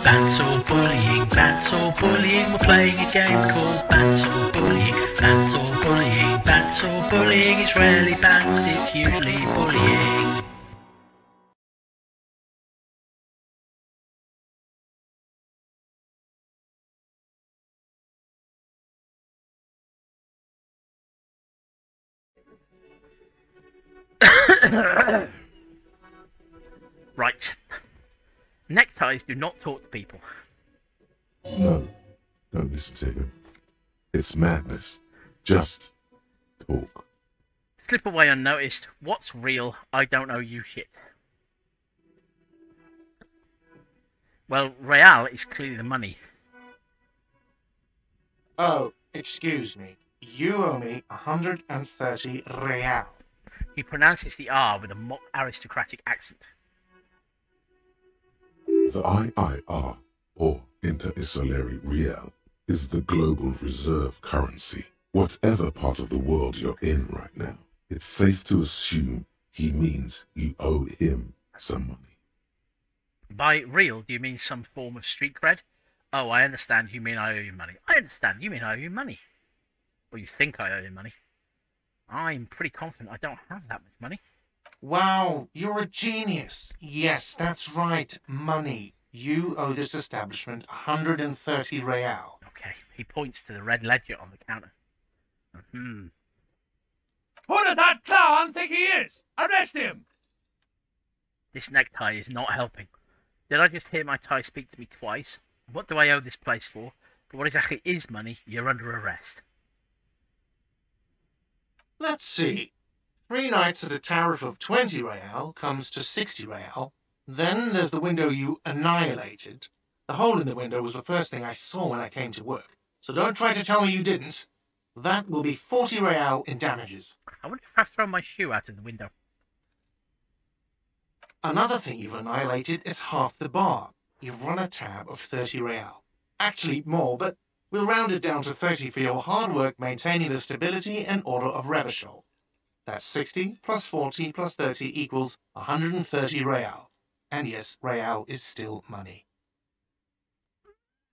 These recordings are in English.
Bats or bullying, bats or bullying. We're playing a game called bats or bullying, bats or bullying, bats or bullying. It's rarely bats, it's usually bullying. Right. Neckties do not talk to people. No, don't listen to him. It's madness. Just talk. Slip away unnoticed. What's real? I don't know you shit. Well, Real is clearly the money. Oh, excuse me. You owe me 130 real. He pronounces the R with a mock aristocratic accent. The IIR, or Inter-Isolari Real, is the global reserve currency. Whatever part of the world you're in right now, it's safe to assume he means you owe him some money. By real, do you mean some form of street cred? Oh, I understand you mean I owe you money. I understand you mean I owe you money. Or you think I owe you money. I'm pretty confident I don't have that much money. Wow, you're a genius. Yes, that's right, money. You owe this establishment 130 real. Okay, he points to the red ledger on the counter. Who does that clown think he is? Arrest him! This necktie is not helping. Did I just hear my tie speak to me twice? What do I owe this place for? But what exactly is money? You're under arrest. Let's see. 3 nights at a tariff of 20 real comes to 60 real. Then there's the window you annihilated. The hole in the window was the first thing I saw when I came to work. So don't try to tell me you didn't. That will be 40 real in damages. I wonder if I've thrown my shoe out of the window. Another thing you've annihilated is half the bar. You've run a tab of 30 real. Actually more, but we'll round it down to 30 for your hard work maintaining the stability and order of Revachol. That's 60 plus 40 plus 30 equals 130 real. And yes, real is still money.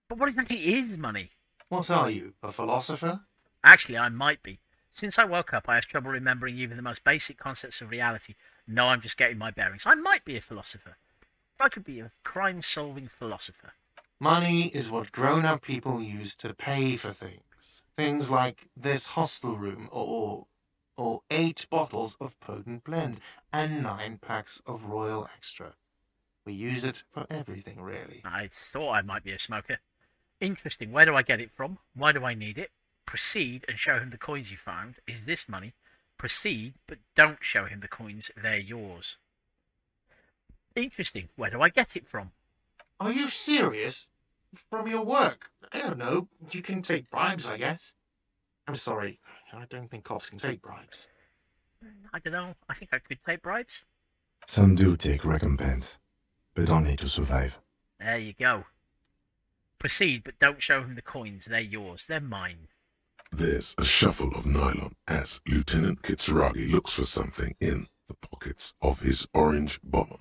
But what exactly is money? What are you, a philosopher? Actually, I might be. Since I woke up, I have trouble remembering even the most basic concepts of reality. No, I'm just getting my bearings. I might be a philosopher. I could be a crime-solving philosopher. Money is what grown-up people use to pay for things. Things like this hostel room, or 8 bottles of potent blend, and 9 packs of Royal Extra. We use it for everything, really. I thought I might be a smoker. Interesting. Where do I get it from? Why do I need it? Proceed and show him the coins you found. Is this money? Proceed, but don't show him the coins. They're yours. Interesting. Where do I get it from? Are you serious? From your work? I don't know. You can take bribes, I guess. I'm sorry. I don't think cops can take bribes. I don't know. I think I could take bribes. Some do take recompense, but only to survive. There you go. Proceed, but don't show him the coins. They're yours. They're mine. There's a shuffle of nylon as Lieutenant Kitsuragi looks for something in the pockets of his orange bomber.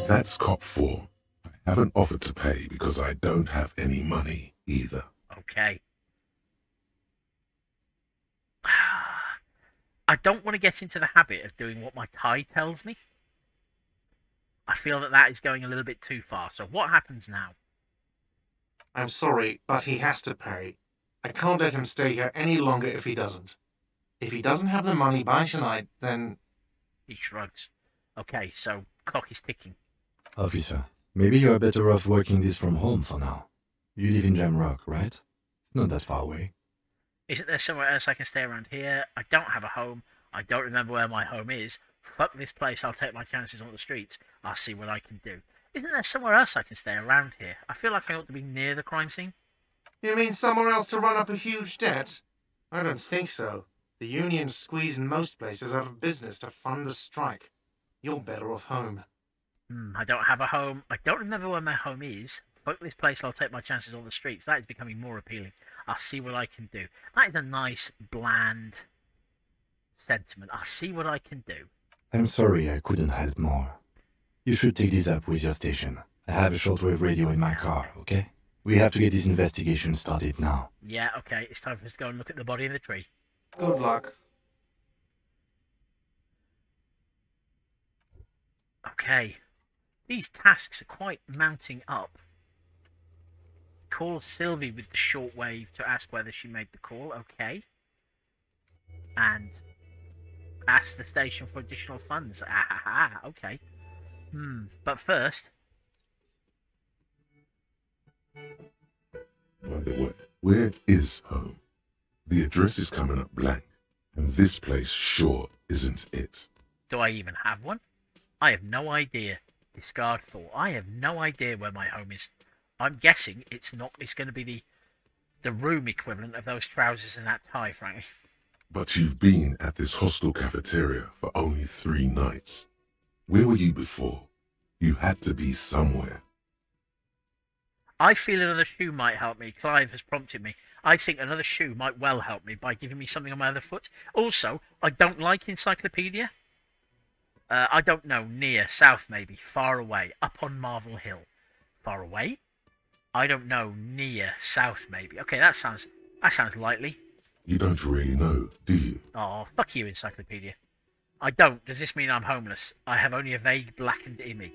That's cop 4. I haven't offered to pay because I don't have any money either. Okay. I don't want to get into the habit of doing what my tie tells me. I feel that is going a little bit too far. So what happens now? I'm sorry, but he has to pay. I can't let him stay here any longer if he doesn't. If he doesn't have the money by tonight, then... He shrugs. Okay, so clock is ticking. Officer, maybe you're better off working this from home for now. You live in Jamrock, right? It's not that far away. Isn't there somewhere else I can stay around here? I don't have a home. I don't remember where my home is. Fuck this place, I'll take my chances on the streets. I'll see what I can do. Isn't there somewhere else I can stay around here? I feel like I ought to be near the crime scene. You mean somewhere else to run up a huge debt? I don't think so. The union's squeezing most places out of business to fund the strike. You're better off home. I don't have a home. I don't remember where my home is. Fuck this place, I'll take my chances on the streets. That is becoming more appealing. I'll see what I can do. That is a nice, bland sentiment. I'll see what I can do. I'm sorry I couldn't help more. You should take this up with your station. I have a shortwave radio in my car, okay? We have to get this investigation started now. Yeah, okay, it's time for us to go and look at the body in the tree. Good luck. Okay. These tasks are quite mounting up. Call Sylvie with the shortwave to ask whether she made the call, okay. And ask the station for additional funds. Okay. But first... By the way, where is home? The address is coming up blank, and this place sure isn't it. Do I even have one? I have no idea. Discard thought. I have no idea where my home is. I'm guessing it's not. It's going to be the room equivalent of those trousers and that tie, frankly. But you've been at this hostel cafeteria for only 3 nights. Where were you before? You had to be somewhere. I feel another shoe might help me. Clive has prompted me. I think another shoe might well help me by giving me something on my other foot. Also, I don't like encyclopedia. I don't know. Near, south maybe, far away, up on Marvel Hill. Far away? I don't know. Near, south maybe. Okay, that sounds likely. You don't really know, do you? Oh, fuck you, encyclopedia. I don't. Does this mean I'm homeless? I have only a vague blackened image.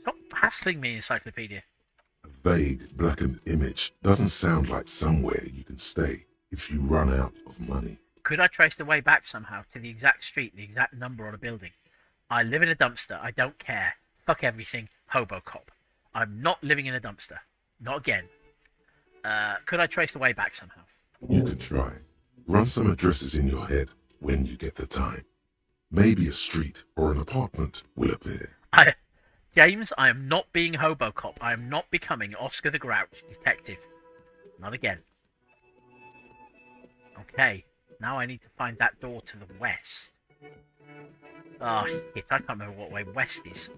Stop hassling me, encyclopedia. A vague, blackened image doesn't sound like somewhere you can stay if you run out of money. Could I trace the way back somehow to the exact street, the exact number on a building? I live in a dumpster. I don't care. Fuck everything. Hobocop. I'm not living in a dumpster. Not again. Could I trace the way back somehow? You can try. Run some addresses in your head when you get the time. Maybe a street or an apartment will appear. James, I am not being Hobocop. I am not becoming Oscar the Grouch, detective. Not again. Okay, now I need to find that door to the west. Oh, shit, I can't remember what way west is.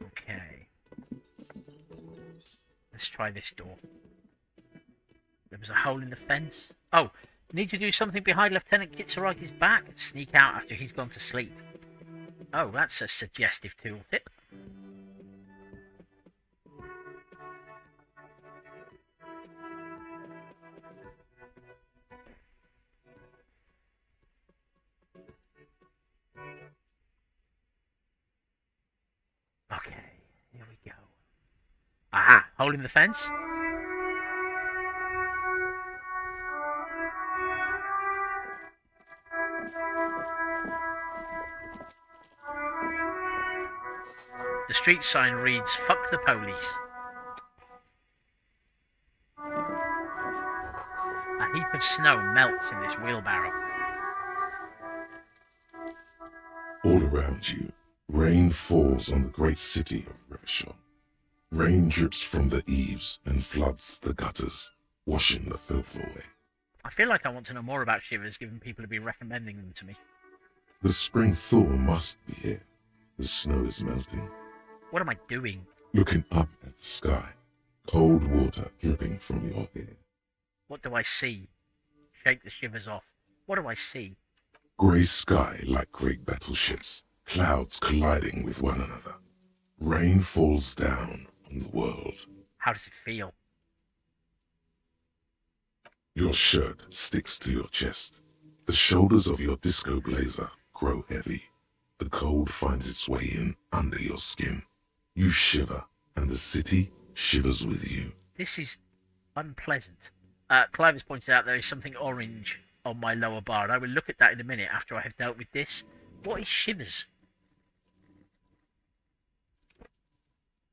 Okay. Let's try this door. There was a hole in the fence. Oh, need to do something behind Lieutenant Kitsuragi's back and sneak out after he's gone to sleep. Oh, that's a suggestive tooltip. Okay, here we go. Aha, hole in the fence. The street sign reads, "Fuck the police." A heap of snow melts in this wheelbarrow. All around you, rain falls on the great city of Revachol. Rain drips from the eaves and floods the gutters, washing the filth away. I feel like I want to know more about Shivers, given people have been recommending them to me. The spring thaw must be here. The snow is melting. What am I doing? Looking up at the sky, cold water dripping from your hair. What do I see? Shake the shivers off. What do I see? Grey sky like great battleships, clouds colliding with one another. Rain falls down on the world. How does it feel? Your shirt sticks to your chest. The shoulders of your disco blazer grow heavy. The cold finds its way in under your skin. You shiver, and the city shivers with you. This is unpleasant. Clive has pointed out there is something orange on my lower bar, and I will look at that in a minute after I have dealt with this. What is shivers?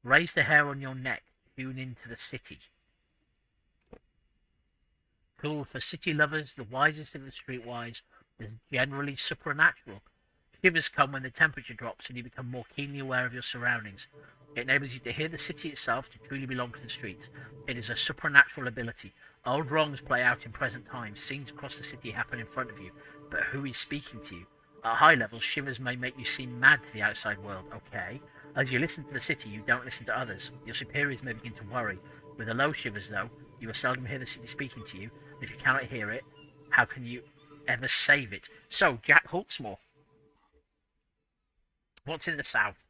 Raise the hair on your neck. Tune into the city. Cool for city lovers, the wisest of the streetwise. There's generally supernatural. Shivers come when the temperature drops and you become more keenly aware of your surroundings. It enables you to hear the city itself to truly belong to the streets. It is a supernatural ability. Old wrongs play out in present times. Scenes across the city happen in front of you. But who is speaking to you? At high levels, shivers may make you seem mad to the outside world. Okay. As you listen to the city, you don't listen to others. Your superiors may begin to worry. With the low shivers, though, you will seldom hear the city speaking to you. And if you cannot hear it, how can you ever save it? So, Jack Hawksmoor. What's in the south?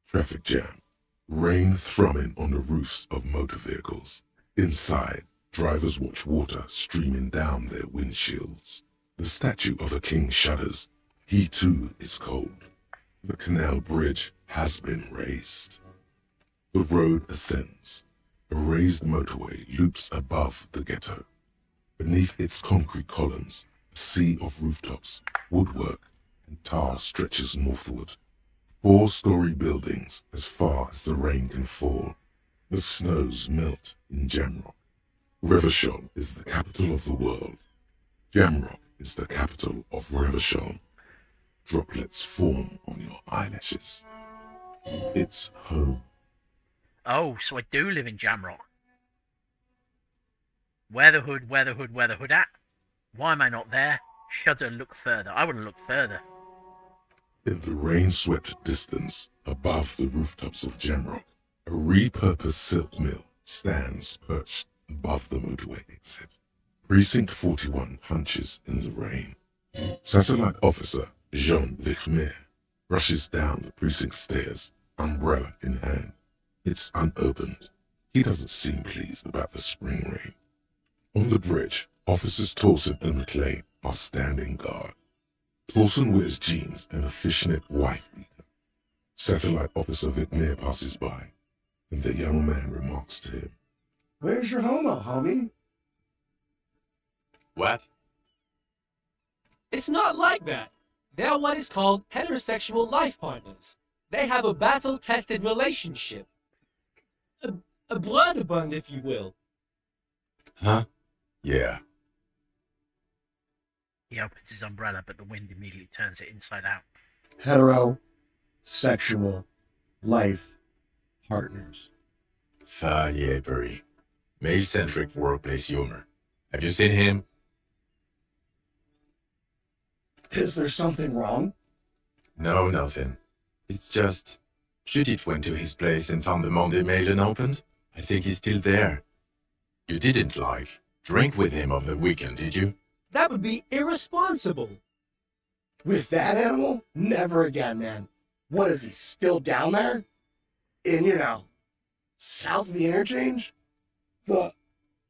Traffic jam. Rain thrumming on the roofs of motor vehicles. Inside, drivers watch water streaming down their windshields. The statue of a king shudders. He too is cold. The canal bridge has been raised. The road ascends. A raised motorway loops above the ghetto. Beneath its concrete columns, a sea of rooftops, woodwork, and tar stretches northward. 4-story buildings as far as the rain can fall. The snows melt in Jamrock. Revachol is the capital of the world. Jamrock is the capital of Revachol. Droplets form on your eyelashes. It's home. Oh, so I do live in Jamrock. Where the hood at? Why am I not there? Shudder, look further. I want to look further. In the rain-swept distance, above the rooftops of Jamrock, a repurposed silk mill stands perched above the motorway exit. Precinct 41 hunches in the rain. Satellite officer Jean Vichmer rushes down the precinct stairs, umbrella in hand. It's unopened. He doesn't seem pleased about the spring rain. On the bridge, officers Tolson and McLean are standing guard. Tolson wears jeans and a fishnet wife beater. Satellite officer Vichmer passes by, and the young man remarks to him, "Where's your homo, homie?" What? It's not like that. They're what is called heterosexual life partners. They have a battle-tested relationship. A blood bond, if you will. Huh? Yeah. He opens his umbrella, but the wind immediately turns it inside out. Heterosexual life partners. Yeah, Burry. Male-centric workplace humor. Have you seen him? Is there something wrong? No, nothing. It's just... Judith went to his place and found the Monday mail unopened. I think he's still there. You didn't, drink with him over the weekend, did you? That would be irresponsible. With that animal? Never again, man. What is he, still down there? In, south of the interchange? What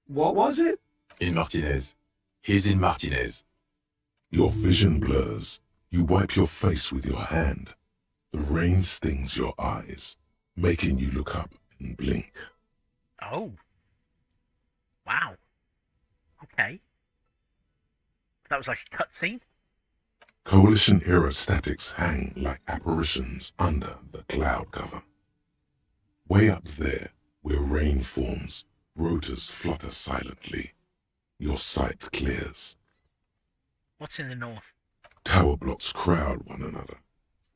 was it? In Martinez. He's in Martinez. Your vision blurs. You wipe your face with your hand. The rain stings your eyes, making you look up and blink. Oh. Wow. Okay. That was like a cutscene. Coalition aerostatics hang like apparitions under the cloud cover. Way up there, where rain forms, rotors flutter silently. Your sight clears. What's in the north? Tower blocks crowd one another.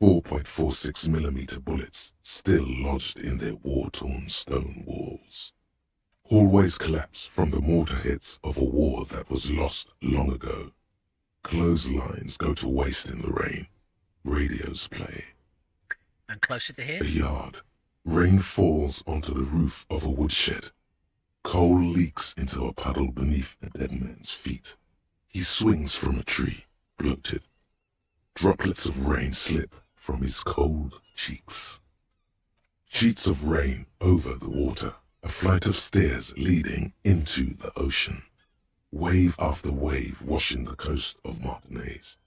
4.46mm bullets still lodged in their war-torn stone walls. Hallways collapse from the mortar hits of a war that was lost long ago. Clotheslines go to waste in the rain. Radios play. And closer to here? A yard. Rain falls onto the roof of a woodshed. Coal leaks into a puddle beneath a dead man's feet. He swings from a tree, bloated. Droplets of rain slip from his cold cheeks. Sheets of rain over the water, a flight of stairs leading into the ocean. Wave after wave washing the coast of Martinez,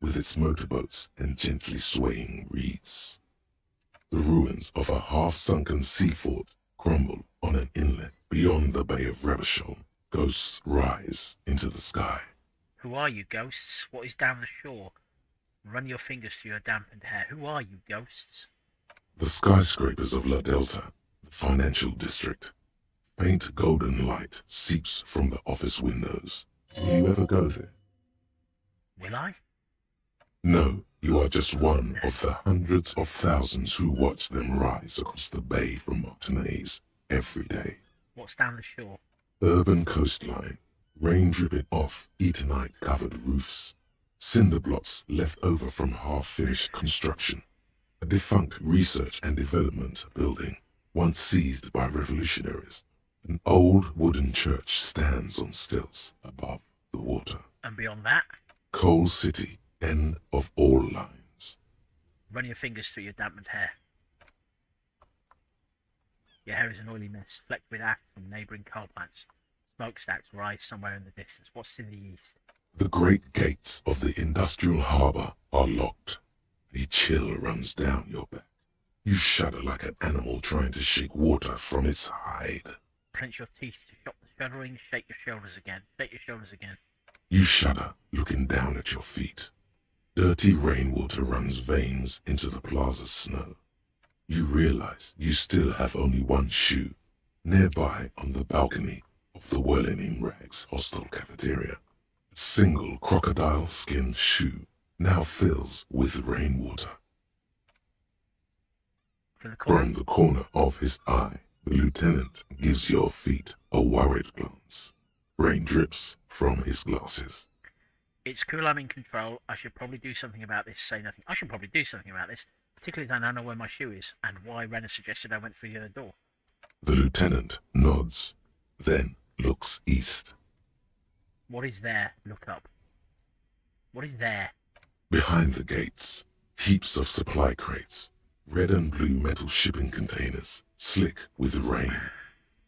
with its motorboats and gently swaying reeds. The ruins of a half-sunken sea fort crumble on an inlet beyond the Bay of Revachol. Ghosts rise into the sky. Who are you, ghosts? What is down the shore? Run your fingers through your dampened hair. Who are you, ghosts? The skyscrapers of La Delta, the financial district. Faint golden light seeps from the office windows. Will you ever go there? Will I? No, you are just one of the hundreds of thousands who watch them rise across the bay from Martinez every day. What's down the shore? Urban coastline, rain dripping off Eternite-covered roofs. Cinder blocks left over from half-finished construction. A defunct research and development building, once seized by revolutionaries. An old wooden church stands on stilts above the water. And beyond that? Coal City, end of all lines. Run your fingers through your dampened hair. Your hair is an oily mist, flecked with ash from neighbouring coal plants. Smokestacks rise somewhere in the distance. What's to the east? The great gates of the industrial harbour are locked. A chill runs down your back. You shudder like an animal trying to shake water from its hide. Clench your teeth to stop the shuddering. Shake your shoulders again. Shake your shoulders again. You shudder, looking down at your feet. Dirty rainwater runs veins into the plaza's snow. You realize you still have only one shoe, nearby on the balcony of the Whirling in Rags hostel cafeteria. A single crocodile skin shoe now fills with rainwater. From the corner of his eye, the lieutenant gives your feet a worried glance. Rain drips from his glasses. It's cool I'm in control. I should probably do something about this. Say nothing. I should probably do something about this. Particularly as I now know where my shoe is, and why Renner suggested I went through the other door. The lieutenant nods, then looks east. What is there? Look up. What is there? Behind the gates, heaps of supply crates, red and blue metal shipping containers, slick with rain.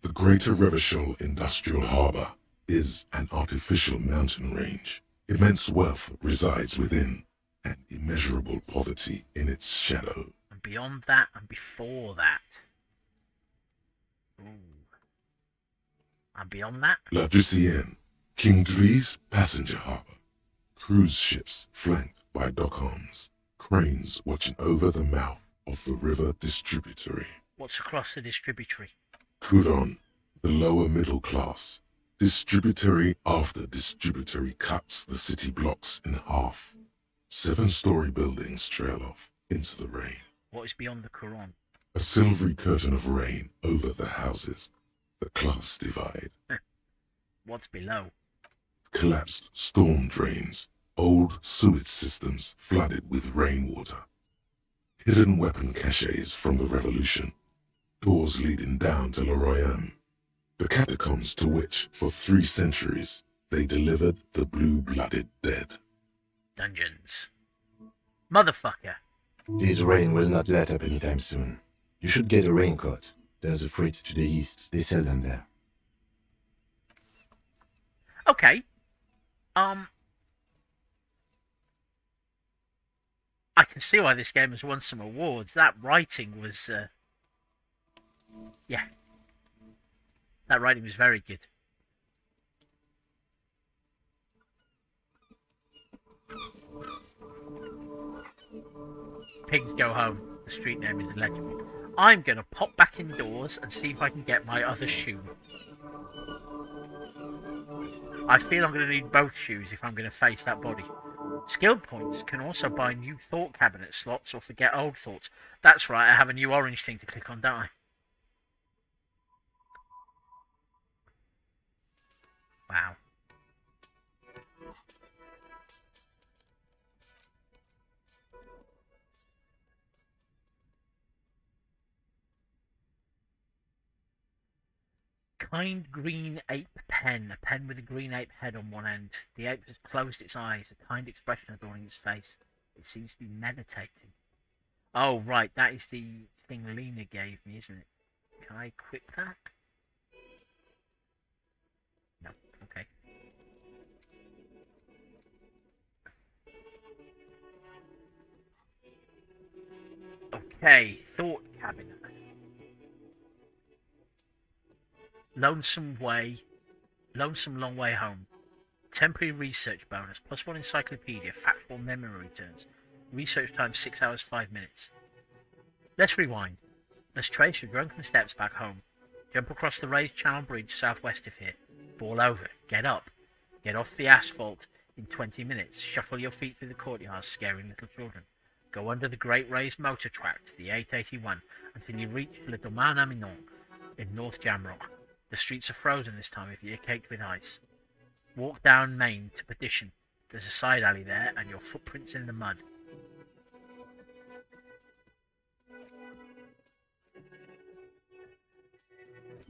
The Greater Revachol Industrial Harbour is an artificial mountain range. Immense wealth resides within, and immeasurable poverty in its shadow. And beyond that, and before that. Ooh. And beyond that? La Ducienne, King Dries passenger harbour. Cruise ships flanked by dock arms. Cranes watching over the mouth of the river distributary. What's across the distributary? Couronne, the lower middle class. Distributary after distributary cuts the city blocks in half. 7-story buildings trail off into the rain. What is beyond the Couronne? A silvery curtain of rain over the houses. The class divide. What's below? Collapsed storm drains. Old sewage systems flooded with rainwater. Hidden weapon caches from the revolution. Doors leading down to Le Royaume. The catacombs to which, for 3 centuries, they delivered the blue-blooded dead. Dungeons. Motherfucker. This rain will not let up anytime soon. You should get a raincoat. There's a freight to the east. They sell them there. Okay. I can see why this game has won some awards. That writing was, yeah. That writing was very good. Pigs Go Home. The street name is illegible. I'm going to pop back indoors and see if I can get my other shoe. I feel I'm going to need both shoes if I'm going to face that body. Skill points can also buy new thought cabinet slots or forget old thoughts. That's right, I have a new orange thing to click on, don't I? Wow. Kind green ape pen. A pen with a green ape head on one end. The ape has closed its eyes, a kind expression adorning its face. It seems to be meditating. Oh, right, that is the thing Lena gave me, isn't it? Can I equip that? No, okay. Okay, thought cabinet. Lonesome long way home. Temporary research bonus, +1 encyclopedia, factual memory returns. Research time 6 hours 5 minutes. Let's rewind. Let's trace your drunken steps back home. Jump across the raised channel bridge southwest of here. Fall over. Get up. Get off the asphalt in 20 minutes. Shuffle your feet through the courtyard, scaring little children. Go under the great raised motor track to the 881 until you reach Le Domaine Aminon in North Jamrock. The streets are frozen this time of year, caked with ice. Walk down Main to Perdition. There's a side alley there, and your footprints in the mud.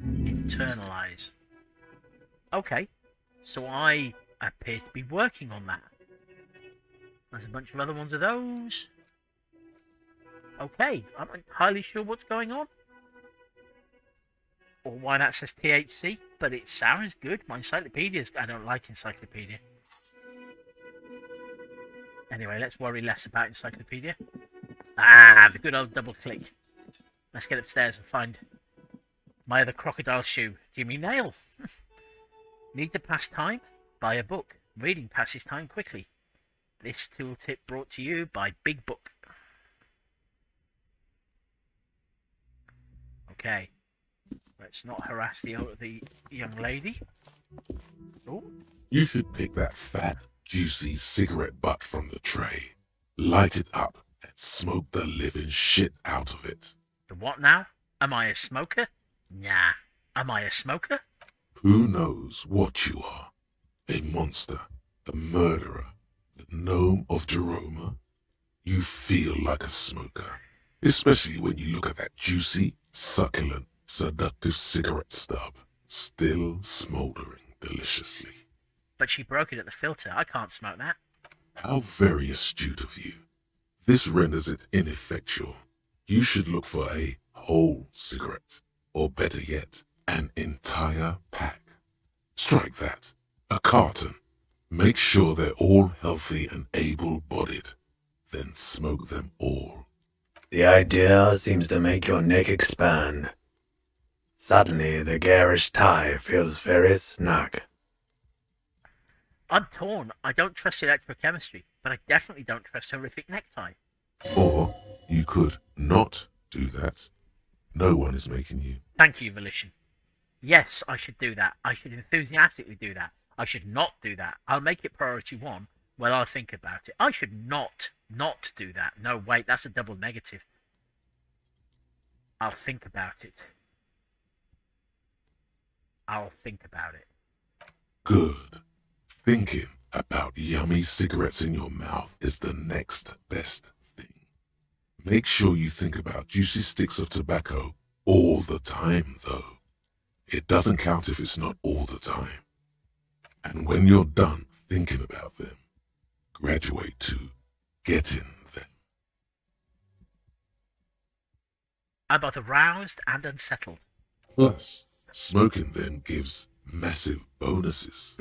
Internalize. Okay, so I appear to be working on that. There's a bunch of other ones of those. Okay, I'm not entirely sure what's going on. Or why that says THC, but it sounds good. My encyclopedia's... I don't like encyclopedia. Anyway, let's worry less about encyclopedia. Ah, the good old double click. Let's get upstairs and find my other crocodile shoe. Jimmy Nail. Need to pass time? Buy a book. Reading passes time quickly. This tooltip brought to you by Big Book. Okay. Let's not harass the young lady. Oh. You should pick that fat, juicy cigarette butt from the tray, light it up, and smoke the living shit out of it. The what now? Am I a smoker? Nah. Am I a smoker? Who knows what you are? A monster, a murderer, the gnome of Jeroma? You feel like a smoker, especially when you look at that juicy, succulent, seductive cigarette stub, still smoldering deliciously. But she broke it at the filter. I can't smoke that. How very astute of you. This renders it ineffectual. You should look for a whole cigarette, or better yet, an entire pack. Strike that. A carton. Make sure they're all healthy and able-bodied. Then smoke them all. The idea seems to make your neck expand. Suddenly, the garish tie feels very snug. I'm torn. I don't trust electrochemistry, but I definitely don't trust horrific necktie. Or you could not do that. No one is making you. Thank you, Volition. Yes, I should do that. I should enthusiastically do that. I should not do that. I'll make it priority 1 while I'll think about it. I should not do that. No, wait, that's a double negative. I'll think about it. I'll think about it. Good. Thinking about yummy cigarettes in your mouth is the next best thing. Make sure you think about juicy sticks of tobacco all the time, though. It doesn't count if it's not all the time. And when you're done thinking about them, graduate to getting them. I'm both aroused and unsettled. Plus, smoking them gives massive bonuses.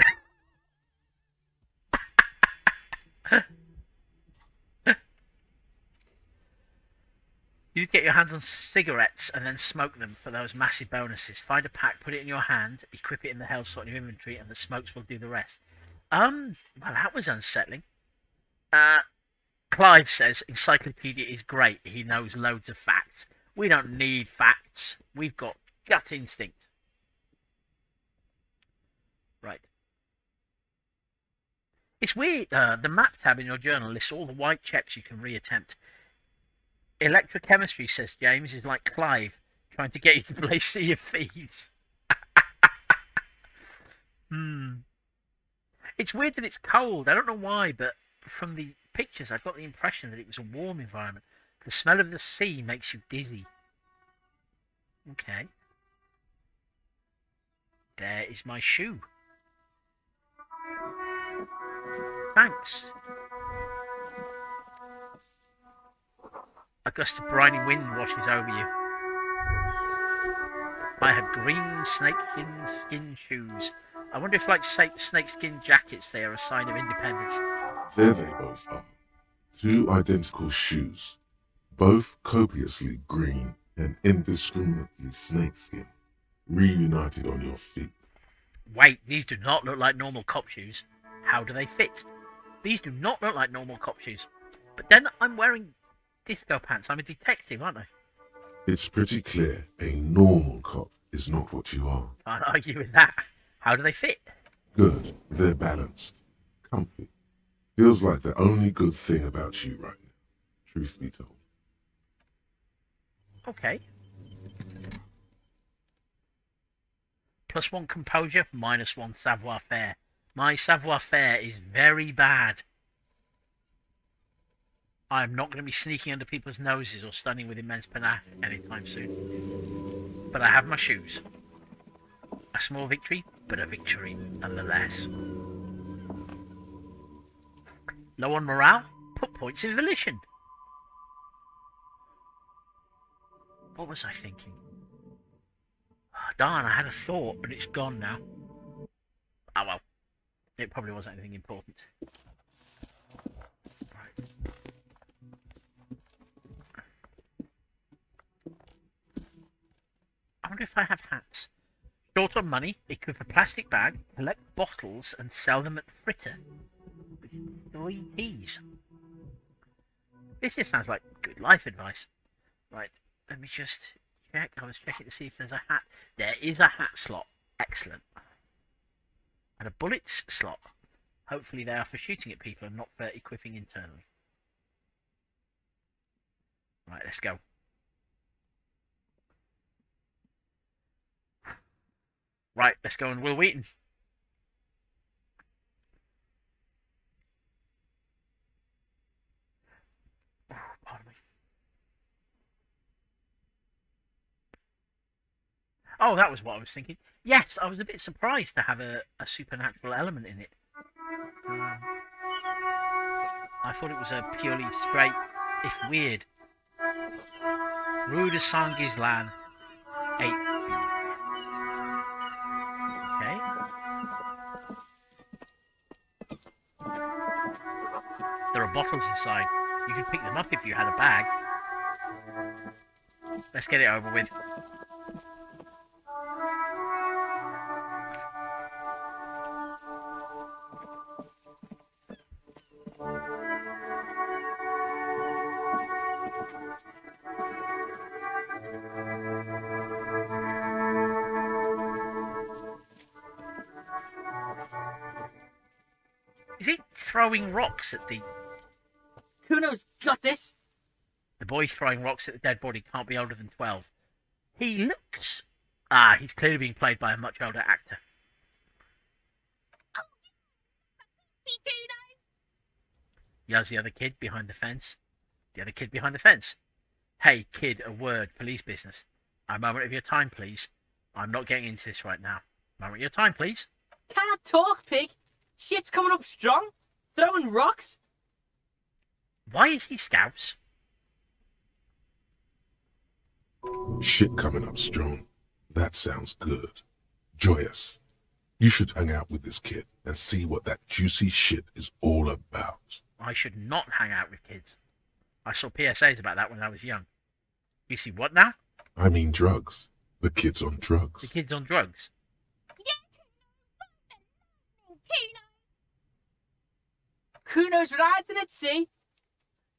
You need to get your hands on cigarettes and then smoke them for those massive bonuses. Find a pack, put it in your hand, equip it in the health slot in your inventory, and the smokes will do the rest. Well, that was unsettling. Clive says encyclopedia is great. He knows loads of facts. We don't need facts. We've got gut instinct. Right. It's weird. The map tab in your journal lists all the white checks you can reattempt. Electrochemistry, says James, is like Clive trying to get you to play Sea of Thieves. It's weird that it's cold. I don't know why, but from the pictures, I got the impression that it was a warm environment. The smell of the sea makes you dizzy. Okay. There is my shoe. Thanks. A gust of briny wind washes over you. I have green snakeskin shoes. I wonder if, like snakeskin jackets, they are a sign of independence. There they both are. 2 identical shoes, both copiously green and indiscriminately snakeskin, reunited on your feet. Wait, these do not look like normal cop shoes. How do they fit? These do not look like normal cop shoes. But then I'm wearing disco pants. I'm a detective, aren't I? It's pretty clear a normal cop is not what you are. Can't argue with that. How do they fit? Good. They're balanced. Comfy. Feels like the only good thing about you right now, truth be told. Okay. +1 composure, -1 savoir-faire. My savoir-faire is very bad. I'm not going to be sneaking under people's noses or stunning with immense panache anytime soon. But I have my shoes. A small victory, but a victory nonetheless. Low on morale? Put points in volition. What was I thinking? Oh, darn, I had a thought, but it's gone now. Oh well. It probably wasn't anything important. Right. I wonder if I have hats. Short on money, equip a plastic bag, collect bottles, and sell them at Fritter. With 3 T's. This just sounds like good life advice. Right, let me just check. I was checking to see if there's a hat. There is a hat slot. Excellent. And a bullets slot. Hopefully they are for shooting at people and not for equipping internally. Right, let's go. Right, let's go on Will Wheaton. Oh, pardon me. Oh, that was what I was thinking. Yes, I was a bit surprised to have a supernatural element in it. I thought it was a purely straight, if weird. Rue de Saint-Ghislain, 8B. Okay. There are bottles inside. You could pick them up if you had a bag. Let's get it over with. Is he throwing rocks at the... Kuno's got this. The boy throwing rocks at the dead body can't be older than 12. He looks... Ah, he's clearly being played by a much older actor. Oh, be Kuno. Yells the other kid behind the fence. The other kid behind the fence. Hey, kid, a word. Police business. A moment of your time, please. I'm not getting into this right now. Moment of your time, please. Can't talk, pig. Shit's coming up strong. Throwing rocks. Why is he Scouse? Shit coming up strong. That sounds good. Joyous. You should hang out with this kid and see what that juicy shit is all about. I should not hang out with kids. I saw PSAs about that when I was young. You see what now? I mean drugs. The kid's on drugs. The kid's on drugs. Kuno's riding at sea.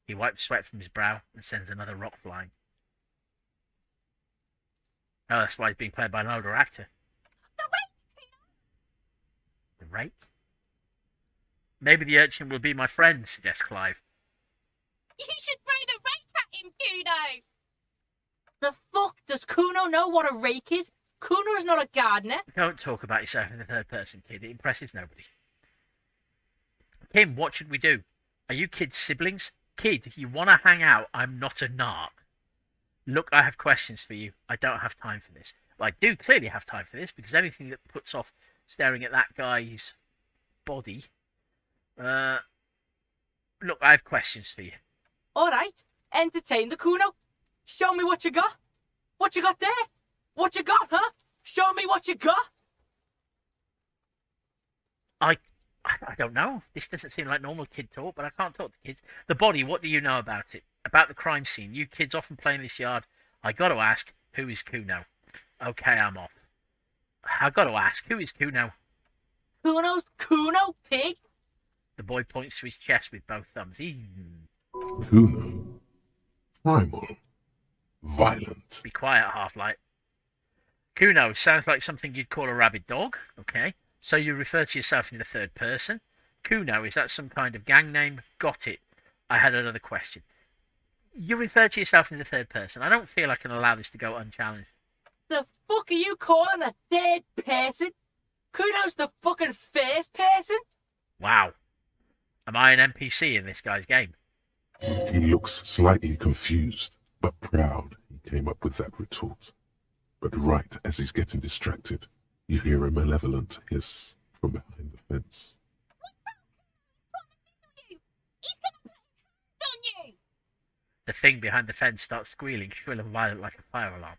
He wipes sweat from his brow and sends another rock flying. Oh, that's why he's being played by an older actor. The rake, The rake? Maybe the urchin will be my friend, suggests Clive. You should throw the rake at him, Kuno. The fuck? Does Kuno know what a rake is? Kuno's not a gardener. Don't talk about yourself in the third person, kid. It impresses nobody. Kim, what should we do? Are you kids siblings? Kid, if you want to hang out, I'm not a narc. Look, I have questions for you. I don't have time for this. Well, I do clearly have time for this, because anything that puts off staring at that guy's body... Look, I have questions for you. All right. Entertain the Kuno. Show me what you got. What you got there? What you got, huh? Show me what you got. I don't know. This doesn't seem like normal kid talk, but I can't talk to kids. The body, what do you know about it? About the crime scene? You kids often play in this yard. I got to ask, who is Kuno? Okay, I'm off. I got to ask, who is Kuno? Kuno's Kuno, pig. The boy points to his chest with both thumbs. Kuno. Primal. Violent. Be quiet, Half-Light. Kuno sounds like something you'd call a rabid dog. Okay. So you refer to yourself in the third person. Kuno, is that some kind of gang name? Got it. I had another question. You refer to yourself in the third person. I don't feel I can allow this to go unchallenged. The fuck are you calling a third person? Kuno's the fucking first person? Wow. Am I an NPC in this guy's game? He looks slightly confused, but proud he came up with that retort. But right as he's getting distracted, you hear a malevolent hiss from behind the fence. He's gonna put his hands on you! The thing behind the fence starts squealing, shrill and violent like a fire alarm.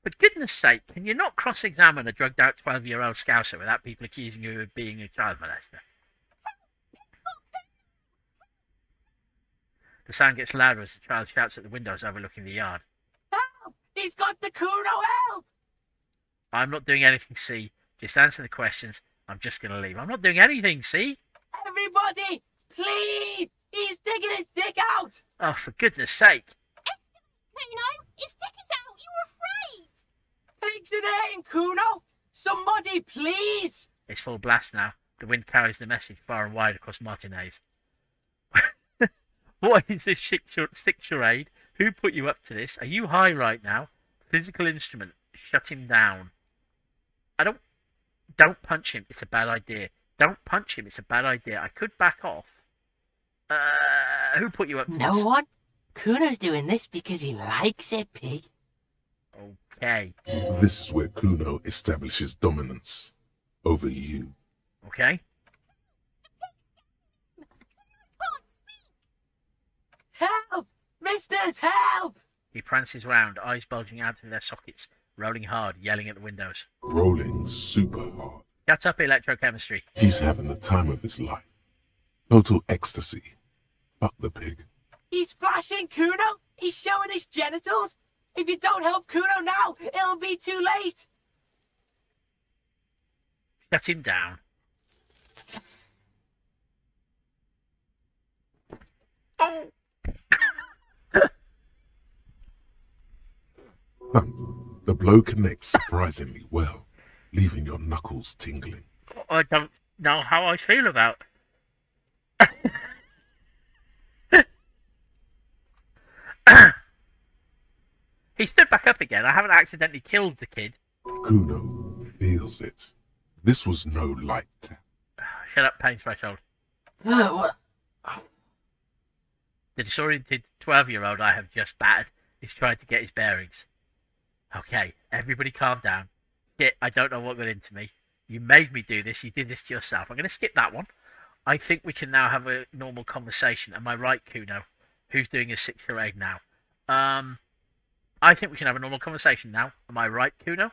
For goodness sake, can you not cross-examine a drugged-out 12-year-old Scouser without people accusing you of being a child molester? The sound gets louder as the child shouts at the windows overlooking the yard. Help! He's got the Kuno, help! I'm not doing anything, see? Just answer the questions. I'm just going to leave. I'm not doing anything, see? Everybody, please! He's digging his dick out! Oh, for goodness sake. Kuno, his dick is out! You were afraid! Pigs in aim, Kuno! Somebody, please! It's full blast now. The wind carries the message far and wide across Martinez. What is this sick charade? Who put you up to this? Are you high right now? Physical instrument. Shut him down. Don't punch him. It's a bad idea. Don't punch him. It's a bad idea. I could back off. Who put you up to this? No one. Kuno's doing this because he likes it, Pig. Okay. This is where Kuno establishes dominance over you. Okay. Help! Misters, help! He prances round, eyes bulging out of their sockets, rolling hard, yelling at the windows. Rolling super hard. Shut up, electrochemistry. He's having the time of his life. Total ecstasy. Fuck the pig. He's flashing, Kuno! He's showing his genitals! If you don't help Kuno now, it'll be too late! Shut him down. Oh! The blow connects surprisingly well, leaving your knuckles tingling. I don't know how I feel about. He stood back up again. I haven't accidentally killed the kid. Kuno feels it. This was no light tap. Shut up, pain threshold. What? The disoriented 12-year-old I have just battered is trying to get his bearings. Okay, everybody calm down. Shit, I don't know what got into me. You made me do this. You did this to yourself. I'm going to skip that one. I think we can now have a normal conversation. Am I right, Kuno? Who's doing a sick charade now? I think we can have a normal conversation now. Am I right, Kuno?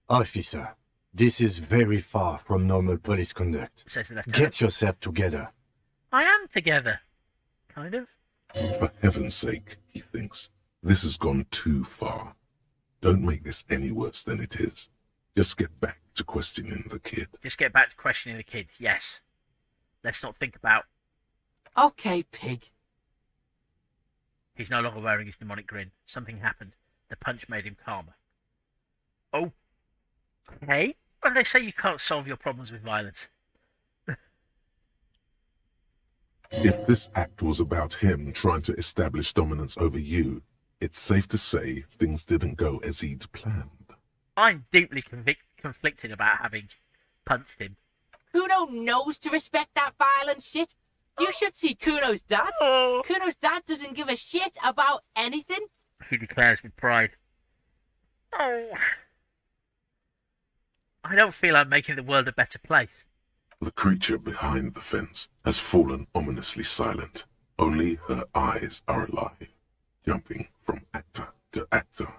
Officer, this is very far from normal police conduct. Says the lieutenant. Get yourself together. I am together. Kind of. For heaven's sake, he thinks. This has gone too far. Don't make this any worse than it is. Just get back to questioning the kid. Just get back to questioning the kid, yes. Let's not think about... Okay, Pig. He's no longer wearing his demonic grin. Something happened. The punch made him calmer. Okay. Well, they say you can't solve your problems with violence. If this act was about him trying to establish dominance over you, it's safe to say things didn't go as he'd planned. I'm deeply conflicted about having punched him. Kuno knows to respect that violent shit. You should see Kuno's dad. Oh. Kuno's dad doesn't give a shit about anything. He declares with pride. Oh. I don't feel I'm making the world a better place. The creature behind the fence has fallen ominously silent. Only her eyes are alive, jumping from actor to actor.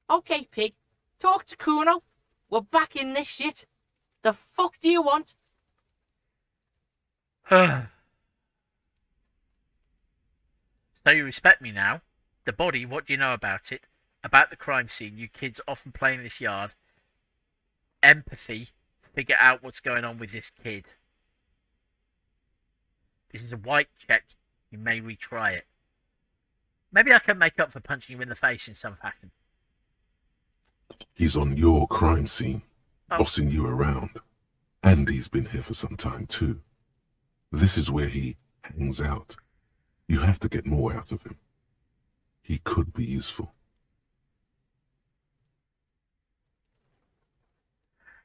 Okay, Pig. Talk to Kuno. We're back in this shit. The fuck do you want? So you respect me now? The body, what do you know about it? About the crime scene, you kids often play in this yard. Empathy, figure out what's going on with this kid. This is a white check. You may retry it. Maybe I can make up for punching him in the face in some fashion. He's on your crime scene, bossing you around. And he's been here for some time too. This is where he hangs out. You have to get more out of him. He could be useful.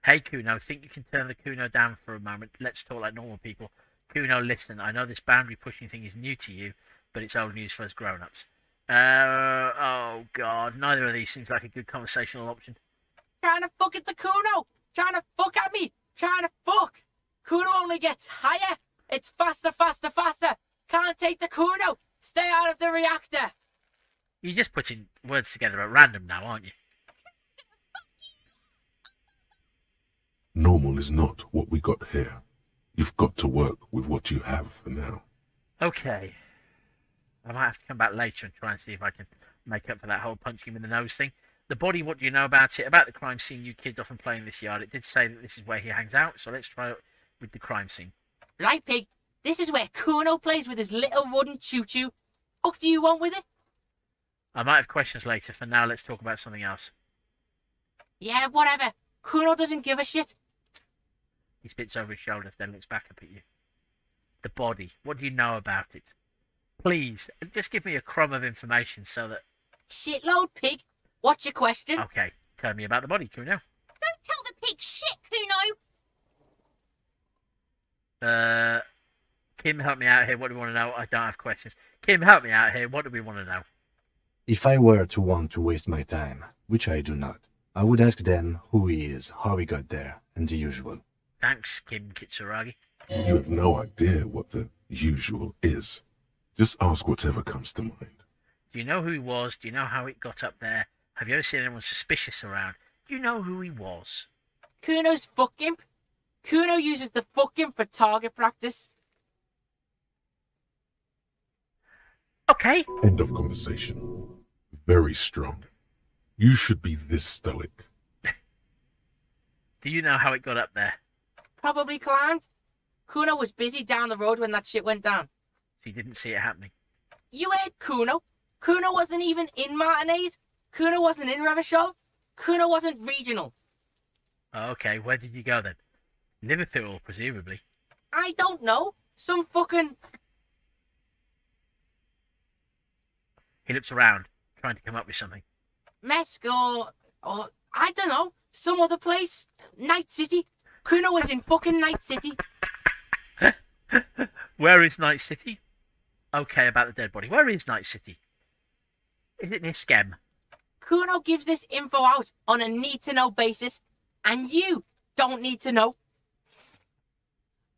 Hey Kuno, think you can turn the Kuno down for a moment? Let's talk like normal people. Kuno, listen, I know this boundary pushing thing is new to you, but it's old news for us grown-ups. Oh god, neither of these seems like a good conversational option. Trying to fuck at the Kuno. Trying to fuck at me. Trying to fuck. Kuno only gets higher. It's faster, faster, faster. Can't take the Kuno! Stay out of the reactor! You're just putting words together at random now, aren't you? Normal is not what we got here. You've got to work with what you have for now. Okay. I might have to come back later and try and see if I can make up for that whole punching him in the nose thing. The body, what do you know about it? About the crime scene, you kids often play in this yard. It did say that this is where he hangs out, so let's try it with the crime scene. Right, Pig. This is where Kuno plays with his little wooden choo-choo. What do you want with it? I might have questions later. For now, let's talk about something else. Yeah, whatever. Kuno doesn't give a shit. He spits over his shoulder, then looks back up at you. The body, what do you know about it? Please, just give me a crumb of information so that... Shitload, Pig. What's your question? Okay, tell me about the body, Kuno. Don't tell the pig shit, Kuno! Kim, help me out here. What do we want to know? I don't have questions. Kim, help me out here. What do we want to know? If I were to want to waste my time, which I do not, I would ask them who he is, how he got there, and the usual. Thanks, Kim Kitsuragi. You have no idea what the usual is. Just ask whatever comes to mind. Do you know who he was? Do you know how it got up there? Have you ever seen anyone suspicious around? Do you know who he was? Kuno's fuck imp. Kuno uses the fuck imp for target practice. Okay. End of conversation. Very strong. You should be this stoic. Do you know how it got up there? Probably climbed. Kuno was busy down the road when that shit went down. So you didn't see it happening? You heard Kuno. Kuno wasn't even in Martinez. Kuno wasn't in Revachol. Kuno wasn't regional. Okay, where did you go then? Liverpool, presumably. I don't know. Some fucking... He looks around, trying to come up with something. Mesk or I don't know. Some other place. Night City. Kuno was in fucking Night City. Where is Night City? Okay, about the dead body. Where is Night City? Is it near Skem? Kuno gives this info out on a need-to-know basis, and you don't need to know.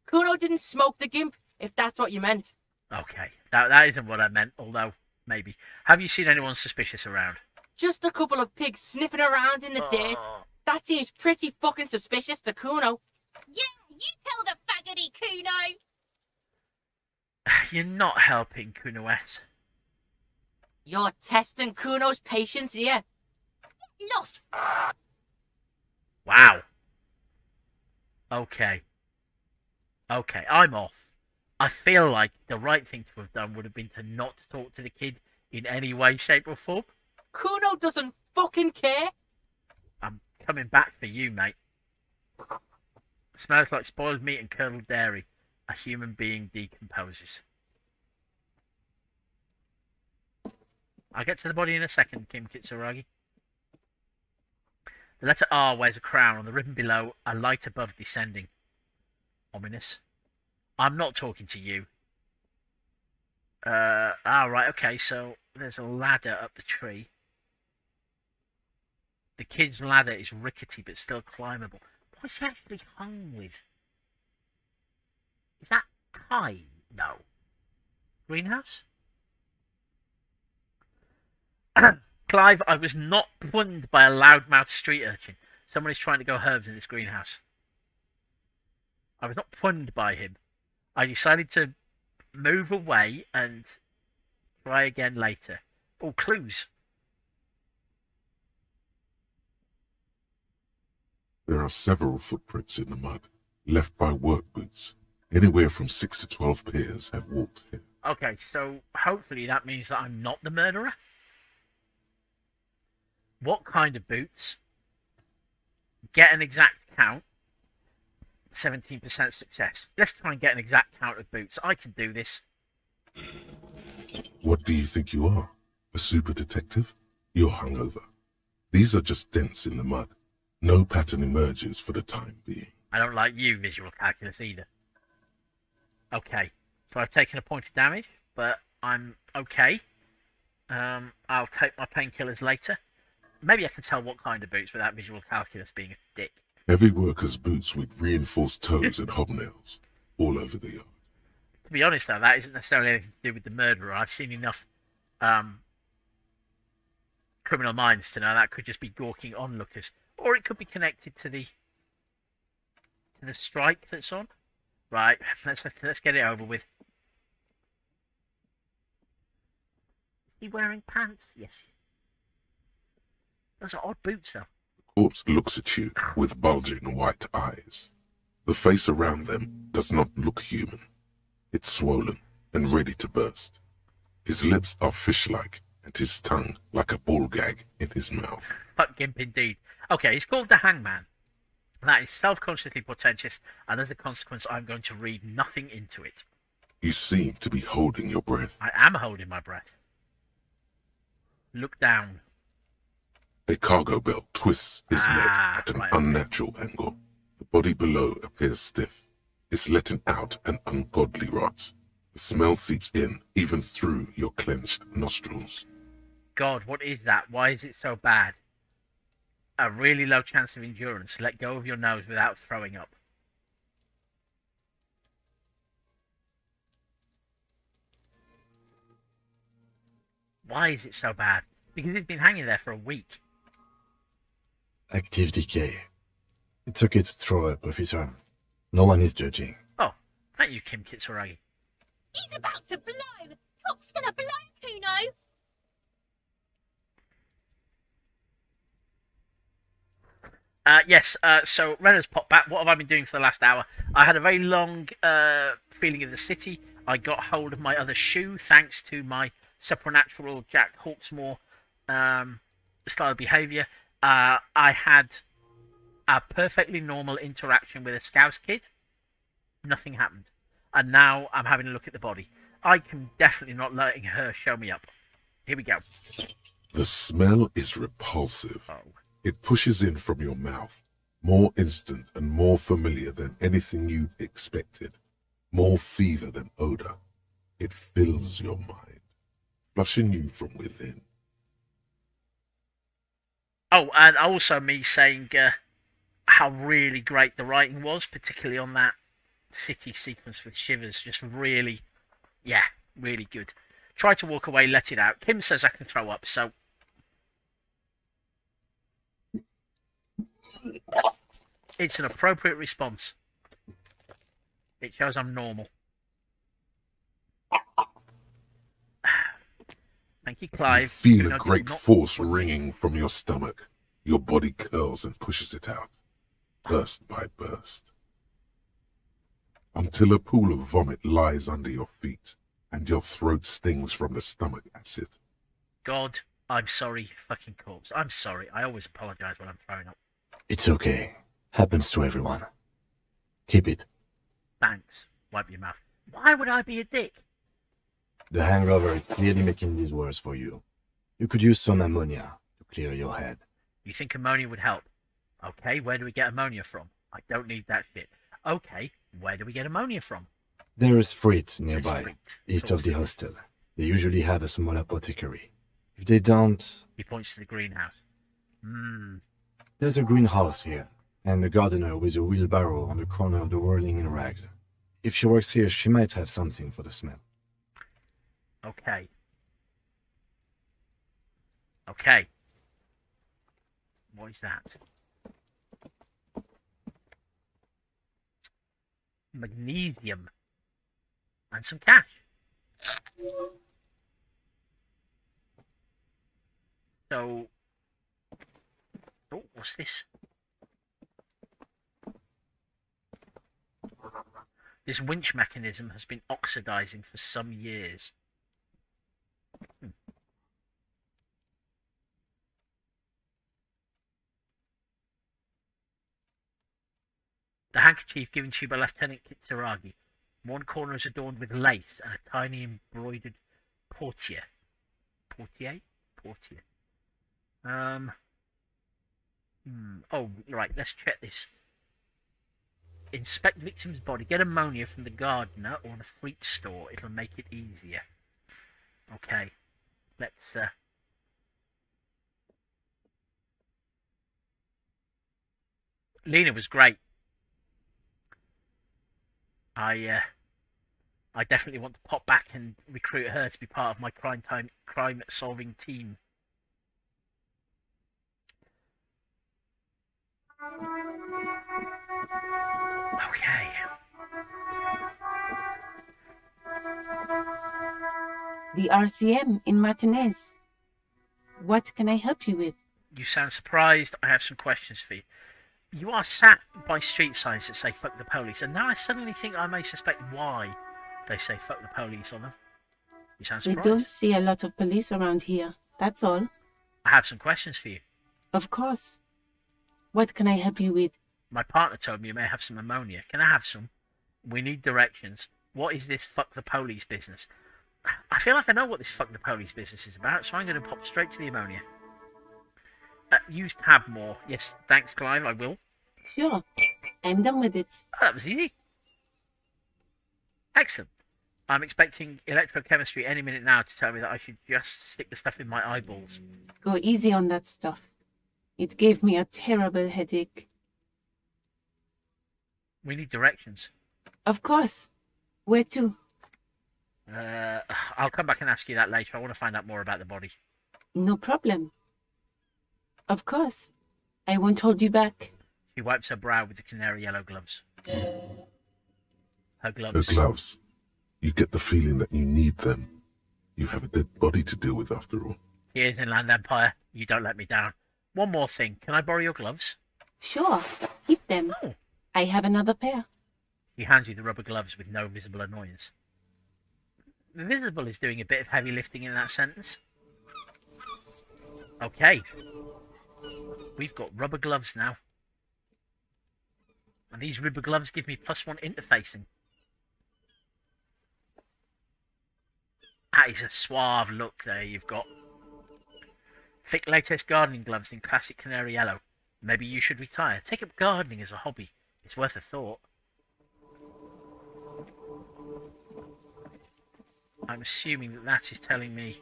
Kuno didn't smoke the gimp, if that's what you meant. Okay, that isn't what I meant, although, maybe. Have you seen anyone suspicious around? Just a couple of pigs sniffing around in the dirt. That seems pretty fucking suspicious to Kuno. Yeah, you tell the faggoty, Kuno! You're not helping, Kuno S. You're testing Kuno's patience here. Lost. Wow. Okay. Okay, I'm off. I feel like the right thing to have done would have been to not talk to the kid in any way, shape or form. Kuno doesn't fucking care. I'm coming back for you, mate. Smells like spoiled meat and curdled dairy. A human being decomposes. I'll get to the body in a second, Kim Kitsuragi. The letter R wears a crown. On the ribbon below, a light above descending. Ominous. I'm not talking to you. Right, okay, so there's a ladder up the tree. The kid's ladder is rickety but still climbable. What's he actually hung with? Is that thyme? No. Greenhouse? Clive, I was not punned by a loudmouth street urchin. Someone is trying to grow herbs in this greenhouse. I was not punned by him. I decided to move away and try again later. Oh, clues. There are several footprints in the mud, left by work boots. Anywhere from 6 to 12 pairs have walked here. Okay, so hopefully that means that I'm not the murderer. What kind of boots? Get an exact count. 17% success. Let's try and get an exact count of boots. I can do this. What do you think you are? A super detective? You're hungover. These are just dents in the mud. No pattern emerges for the time being. I don't like you, visual calculus, either. Okay, so I've taken a point of damage, but I'm okay. I'll take my painkillers later. Maybe I can tell what kind of boots without visual calculus being a dick. Heavy workers' boots with reinforced toes and hobnails all over the yard. To be honest, though, that isn't necessarily anything to do with the murderer. I've seen enough Criminal Minds to know that could just be gawking onlookers, or it could be connected to the strike that's on. Right, let's get it over with. Is he wearing pants? Yes. Those are odd boots, though. The corpse looks at you with bulging white eyes. The face around them does not look human. It's swollen and ready to burst. His lips are fish-like, and his tongue like a ball gag in his mouth. Fuck Gimp indeed. Okay, he's called the Hangman. That is self-consciously portentous, and as a consequence, I'm going to read nothing into it. You seem to be holding your breath. I am holding my breath. Look down. A cargo belt twists his neck at an unnatural angle. The body below appears stiff. It's letting out an ungodly rot. The smell seeps in, even through your clenched nostrils. God, what is that? Why is it so bad? A really low chance of endurance. Let go of your nose without throwing up. Why is it so bad? Because it's been hanging there for a week. Active decay. It's okay to throw up, officer. No one is judging. Oh, thank you, Kim Kitsuragi. He's about to blow! The pop's gonna blow, Kuno! Yes, so Renner's popped back. What have I been doing for the last hour? I had a very long feeling of the city. I got hold of my other shoe thanks to my supernatural Jack Hawksmoor style of behaviour. I had a perfectly normal interaction with a Scouse kid. Nothing happened. And now I'm having a look at the body. I can definitely not letting her show me up. Here we go. The smell is repulsive. Oh. It pushes in from your mouth, more instant and more familiar than anything you expected, more fever than odor. It fills your mind, flushing you from within. Oh, and also me saying how really great the writing was, particularly on that city sequence with Shivers. Just really, yeah, really good. Try to walk away, let it out. Kim says I can throw up, so... It's an appropriate response. It shows I'm normal. Thank you, Clive. You feel a great force ringing from your stomach. Your body curls and pushes it out, burst by burst, until a pool of vomit lies under your feet, and your throat stings from the stomach acid. God, I'm sorry, fucking corpse. I'm sorry. I always apologise when I'm throwing up. It's okay. Happens to everyone. Keep it. Thanks. Wipe your mouth. Why would I be a dick? The hangover is clearly making this worse for you. You could use some ammonia to clear your head. You think ammonia would help? Okay, where do we get ammonia from? I don't need that shit. Okay, where do we get ammonia from? There is Frit nearby, Frit. east of the hostel. They usually have a small apothecary. If they don't... He points to the greenhouse. There's a greenhouse here, and a gardener with a wheelbarrow on the corner of the whirling in rags. If she works here, she might have something for the smell. Okay. Okay. What is that? Magnesium. And some cash. So... Oh, what's this? This winch mechanism has been oxidizing for some years. The handkerchief given to you by Lieutenant Kitsuragi. One corner is adorned with lace and a tiny embroidered portier. Portier? Portier. Oh, right, let's check this. Inspect victim's body. Get ammonia from the gardener or the fruit store. It'll make it easier. Okay. Let's, Lena was great. I definitely want to pop back and recruit her to be part of my crime-solving team. Okay. The RCM in Martinez. What can I help you with? You sound surprised. I have some questions for you. You are sat by street signs that say "fuck the police," and now I suddenly think I may suspect why they say "fuck the police" on them. You sound We surprised. don't see a lot of police around here. That's all. I have some questions for you. Of course. What can I help you with? My partner told me you may have some ammonia. Can I have some? We need directions. What is this "fuck the police" business? I feel like I know what this "fuck the police" business is about, so I'm going to pop straight to the ammonia. Use tab more. Yes, thanks, Clive. I will. Sure. I'm done with it. Oh, that was easy. Excellent. I'm expecting electrochemistry any minute now to tell me that I should just stick the stuff in my eyeballs. Go easy on that stuff. It gave me a terrible headache. We need directions. Of course. Where to? I'll come back and ask you that later. I want to find out more about the body. No problem. Of course. I won't hold you back. She wipes her brow with the canary yellow gloves. Her gloves. Her gloves. You get the feeling that you need them. You have a dead body to deal with after all. Here's Inland Empire. You don't let me down. One more thing. Can I borrow your gloves? Sure. Keep them. Oh. I have another pair. He hands you the rubber gloves with no visible annoyance. The visible is doing a bit of heavy lifting in that sentence. Okay. We've got rubber gloves now. And these rubber gloves give me +1 interfacing. That is a suave look there you've got. Thick latex gardening gloves in classic canary yellow. Maybe you should retire. Take up gardening as a hobby. It's worth a thought. I'm assuming that that is telling me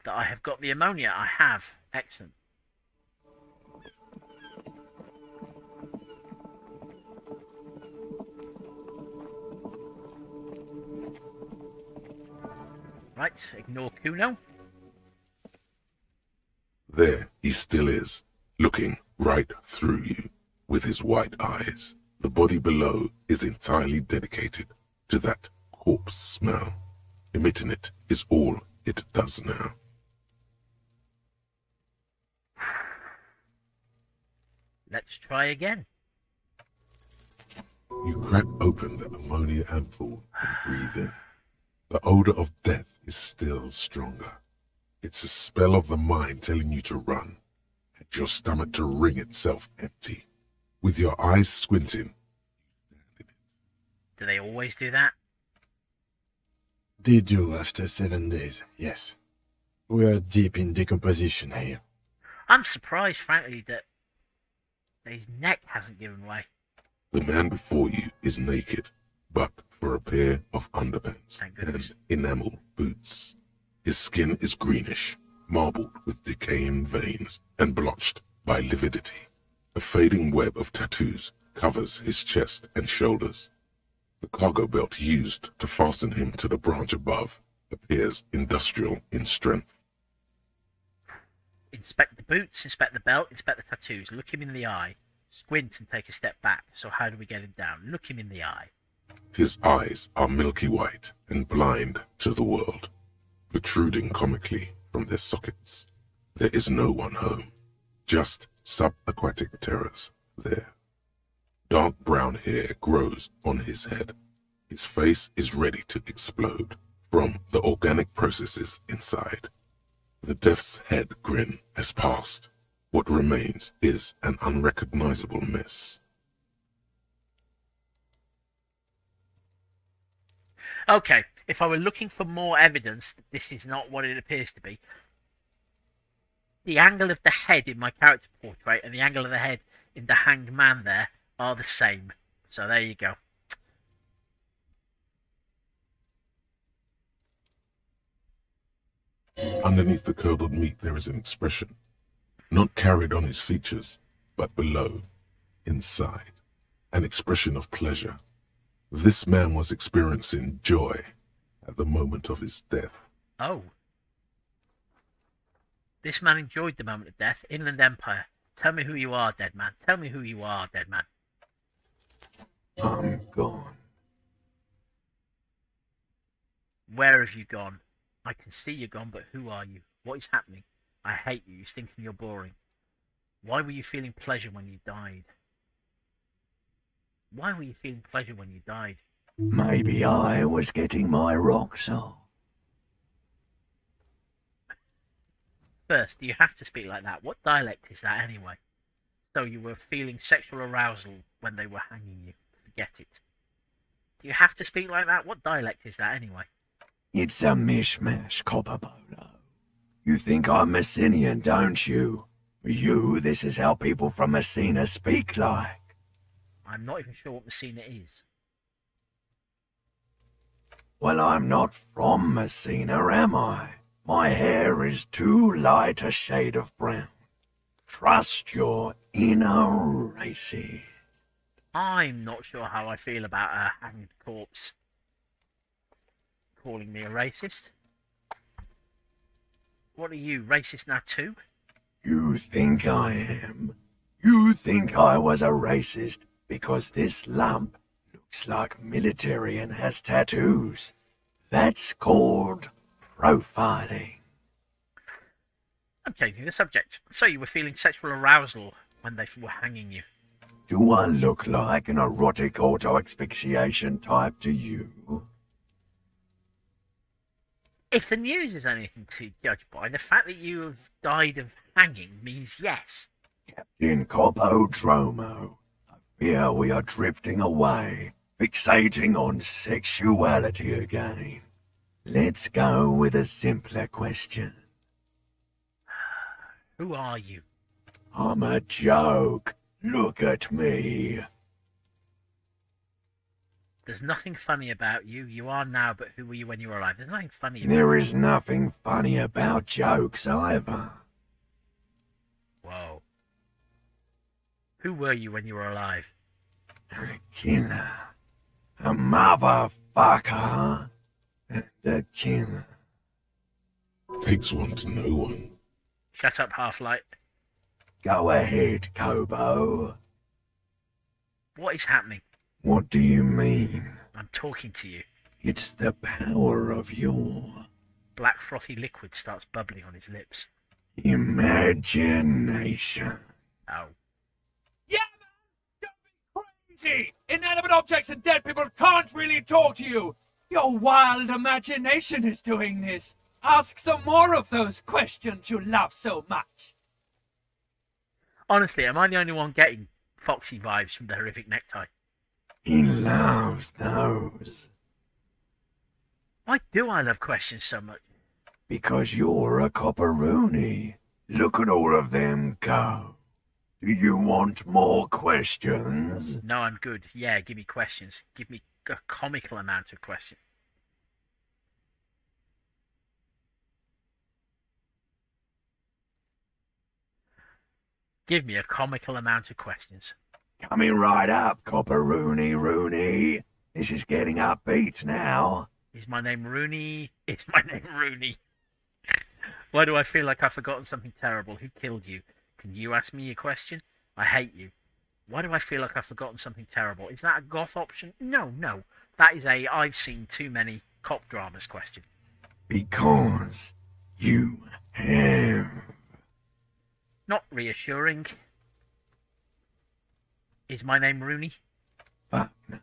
that I have got the ammonia. I have. Excellent. Right, ignore Kuno. There he still is, looking right through you with his white eyes. The body below is entirely dedicated to that corpse smell. Emitting it is all it does now. Let's try again. You crack open the ammonia ampoule and breathe in. The odor of death is still stronger. It's a spell of the mind telling you to run, and your stomach to wring itself empty. With your eyes squinting, Do they always do that? They do after 7 days, yes. We are deep in decomposition here. I'm surprised, frankly, that his neck hasn't given way. the man before you is naked, but for a pair of underpants and enamel boots. His skin is greenish, marbled with decaying veins and blotched by lividity. A fading web of tattoos covers his chest and shoulders. The cargo belt used to fasten him to the branch above appears industrial in strength. Inspect the boots, inspect the belt, inspect the tattoos. Look him in the eye. Squint and take a step back. So how do we get him down? Look him in the eye. His eyes are milky white and blind to the world, protruding comically from their sockets. There is no one home, just subaquatic terrors there. Dark brown hair grows on his head. His face is ready to explode from the organic processes inside. The death's head grin has passed. What remains is an unrecognizable mess. Okay, if I were looking for more evidence that this is not what it appears to be, the angle of the head in my character portrait and the angle of the head in the hanged man there are the same. So there you go. Underneath the curdled meat there is an expression, not carried on his features, but below, inside, an expression of pleasure. This man was experiencing joy at the moment of his death. Oh. This man enjoyed the moment of death. Inland Empire. Tell me who you are, dead man. Tell me who you are, dead man. I'm gone. Where have you gone? I can see you're gone, but who are you? What is happening? I hate you. You stink and you're boring. Why were you feeling pleasure when you died? Why were you feeling pleasure when you died? Maybe I was getting my rocks off. First, do you have to speak like that? What dialect is that anyway? So you were feeling sexual arousal when they were hanging you. Forget it. Do you have to speak like that? What dialect is that anyway? It's a mishmash, Copperbolo. You think I'm Messinian, don't you? For you, this is how people from Messina speak like. I'm not even sure what Messina is. Well, I'm not from Messina, am I? My hair is too light a shade of brown. Trust your inner racist. I'm not sure how I feel about a hanged corpse calling me a racist. What are you, racist now too? You think I am? You think I was a racist because this lump looks like military and has tattoos? That's called profiling. I'm changing the subject. So you were feeling sexual arousal when they were hanging you? Do I look like an erotic auto-asphyxiation type to you? If the news is anything to judge by, the fact that you have died of hanging means yes. Captain Copodromo, I fear we are drifting away, fixating on sexuality again. Let's go with a simpler question. Who are you? I'm a joke. Look at me. There's nothing funny about you. You are now, but who were you when you were alive? There's nothing funny about There is nothing funny about jokes either. Whoa. Who were you when you were alive? A killer. A motherfucker. And a killer. Takes one to know one. Shut up, Half-Light. Go ahead, Kobo. What is happening? What do you mean? I'm talking to you. It's the power of your Black frothy liquid starts bubbling on his lips. imagination. Oh. Yeah, man! Don't be crazy! Inanimate objects and dead people can't really talk to you! Your wild imagination is doing this. Ask some more of those questions you love so much. Honestly, am I the only one getting Foxy vibes from the horrific necktie? He loves those. Why do I love questions so much? Because you're a copperoony. Look at all of them go. Do you want more questions? No, I'm good. Yeah, give me questions. Give me a comical amount of questions. Give me a comical amount of questions. Coming right up, Copperoony Rooney. This is getting upbeat now. Is my name Rooney? It's my name Rooney. Why do I feel like I've forgotten something terrible? Who killed you? Can you ask me a question? I hate you. Why do I feel like I've forgotten something terrible? Is that a goth option? No. That is a I've seen too many cop dramas question. Because you have. Not reassuring. Is my name Rooney? Fuck no.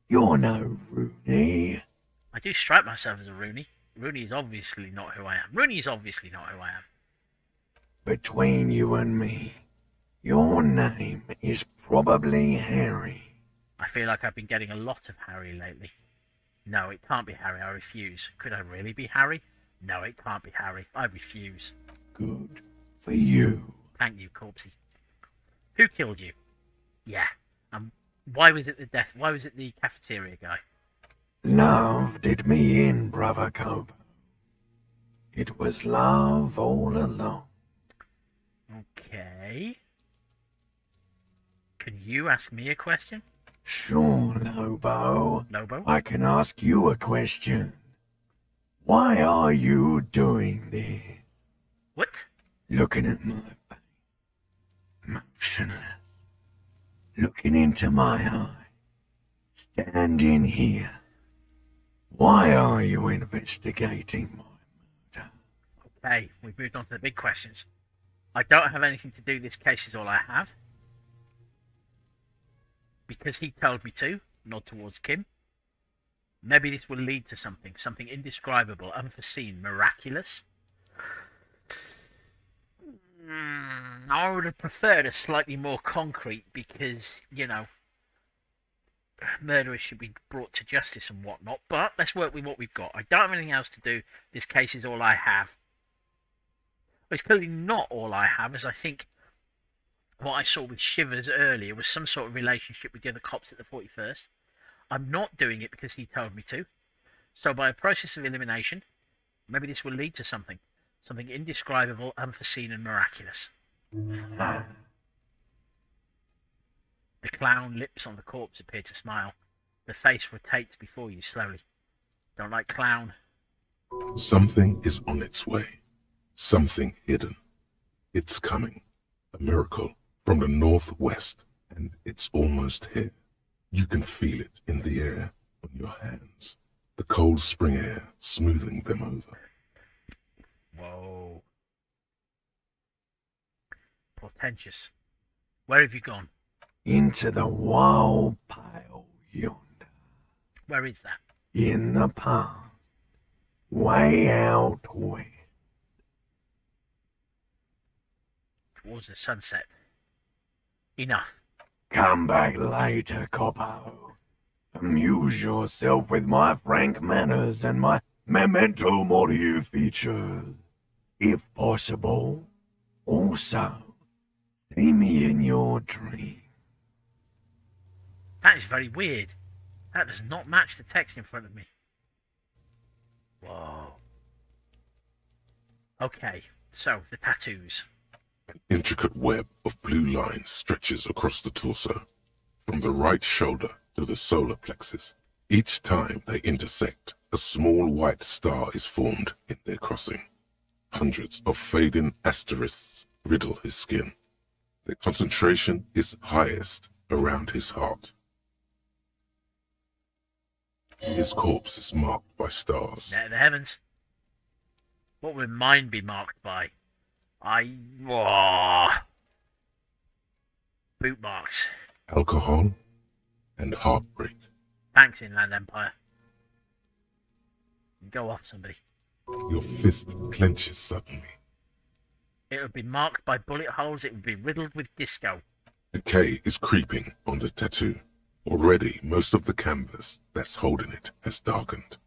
You're no Rooney. I do strike myself as a Rooney. Rooney is obviously not who I am. Rooney is obviously not who I am. Between you and me, your name is probably Harry. I feel like I've been getting a lot of Harry lately. No, it can't be Harry. I refuse. Could I really be Harry? No, it can't be Harry. I refuse. Good for you. Thank you, Corpsey. Who killed you? Yeah. Why was it the death? Why was it the cafeteria guy? Love did me in, brother Kobo. It was love all along. Okay. Can you ask me a question? Sure, Lobo. Lobo? I can ask you a question. Why are you doing this? What? Looking at my face. Motionless. Looking into my eye. Standing here. Why are you investigating my murder? Okay, we've moved on to the big questions. I don't have anything to do. This case is all I have. Because he told me to. Nod towards Kim. Maybe this will lead to something. Something indescribable, unforeseen, miraculous. I would have preferred a slightly more concrete because, you know, murderers should be brought to justice and whatnot. But let's work with what we've got. I don't have anything else to do. This case is all I have. Well, it's clearly not all I have, as I think what I saw with Shivers earlier was some sort of relationship with the other cops at the 41st. I'm not doing it because he told me to. So by a process of elimination, maybe this will lead to something. Something indescribable, unforeseen and miraculous. The clown lips on the corpse appear to smile. The face rotates before you slowly. Don't like clown. Something is on its way. Something hidden. It's coming. A miracle from the northwest, and it's almost here. You can feel it in the air on your hands. The cold spring air smoothing them over. Whoa. Portentous. Where have you gone? Into the wild pile yonder. Where is that? In the past. Way out west. Towards the sunset. Enough. Come back later, Coppo. Amuse yourself with my frank manners and my memento mori features. If possible, also, see me in your dream. That is very weird. That does not match the text in front of me. Whoa. Okay, so the tattoos. An intricate web of blue lines stretches across the torso, from the right shoulder to the solar plexus. Each time they intersect, a small white star is formed in their crossing. Hundreds of fading asterisks riddle his skin. Their concentration is highest around his heart. His corpse is marked by stars. The heavens. What would mine be marked by? Whoa. Boot marks. Alcohol and heartbreak. Thanks, Inland Empire. Go off, somebody. Your fist clenches suddenly. It would be marked by bullet holes. It would be riddled with disco. Decay is creeping on the tattoo. Already, most of the canvas that's holding it has darkened.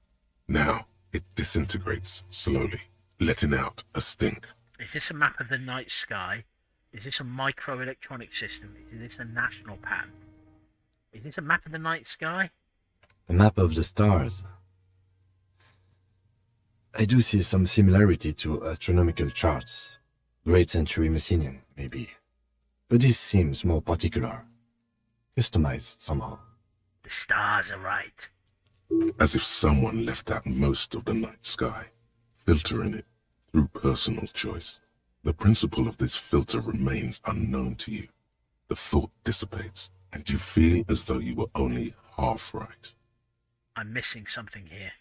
Now, it disintegrates slowly, letting out a stink. Is this a map of the night sky? Is this a microelectronic system? Is this a national pattern? Is this a map of the night sky? A map of the stars. I do see some similarity to astronomical charts. Great Century Messinian, maybe. But this seems more particular. Customized somehow. The stars are right. As if someone left out most of the night sky, filtering it through personal choice. The principle of this filter remains unknown to you. The thought dissipates, and you feel as though you were only half right. I'm missing something here.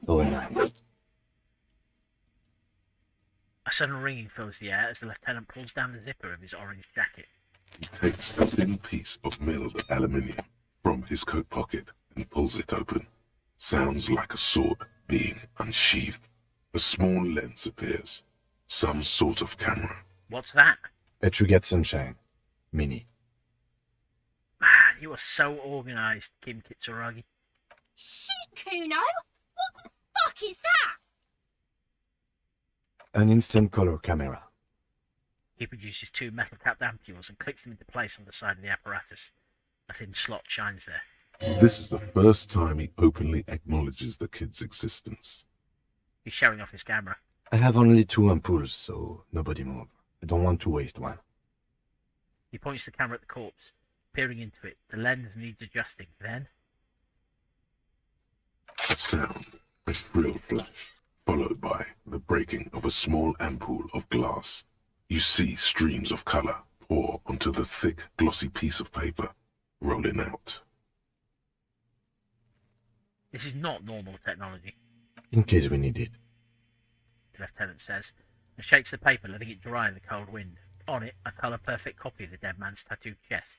So am I. A sudden ringing fills the air as the lieutenant pulls down the zipper of his orange jacket. He takes a thin piece of milled aluminium from his coat pocket and pulls it open. Sounds like a sword being unsheathed. A small lens appears. Some sort of camera. What's that? A Truget Sunshine. Mini. Man, you are so organized, Kim Kitsuragi. Shit, Kuno! What the fuck is that? An instant color camera. He produces two metal-capped ampules and clicks them into place on the side of the apparatus. A thin slot shines there. This is the first time he openly acknowledges the kid's existence. He's showing off his camera. I have only 2 ampoules, so nobody move. I don't want to waste one. He points the camera at the corpse. peering into it. The lens needs adjusting. Then, A sound, a shrill flash, followed by the breaking of a small ampoule of glass. You see streams of color pour onto the thick, glossy piece of paper, rolling out. this is not normal technology, In case we need it. the lieutenant says, and shakes the paper, letting it dry in the cold wind. On it, a colour-perfect copy of the dead man's tattooed chest.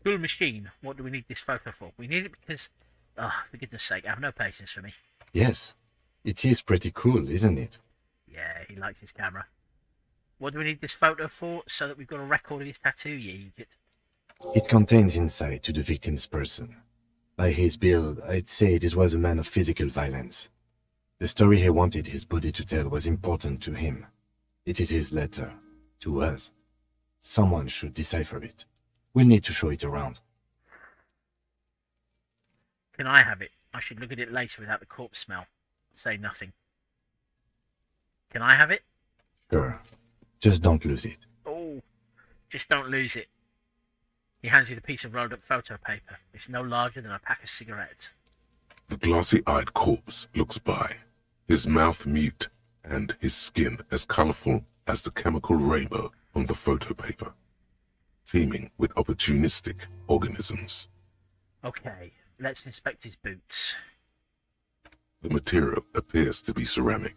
Cool machine. What do we need this photo for? We need it because... Ah, for goodness sake, have no patience for me. Yes. It is pretty cool, isn't it? Yeah, he likes his camera. What do we need this photo for? So that we've got a record of his tattoo, you idiot. It contains insight to the victim's person. By his build, I'd say this was a man of physical violence. The story he wanted his body to tell was important to him. It is his letter. To us. Someone should decipher it. We'll need to show it around. Can I have it? I should look at it later without the corpse smell. Say nothing. Can I have it? Sure. Just don't lose it. Oh, just don't lose it. He hands you the piece of rolled up photo paper. It's no larger than a pack of cigarettes. The glassy-eyed corpse looks by, his mouth mute and his skin as colorful as the chemical rainbow on the photo paper, teeming with opportunistic organisms. Okay, let's inspect his boots. The material appears to be ceramic.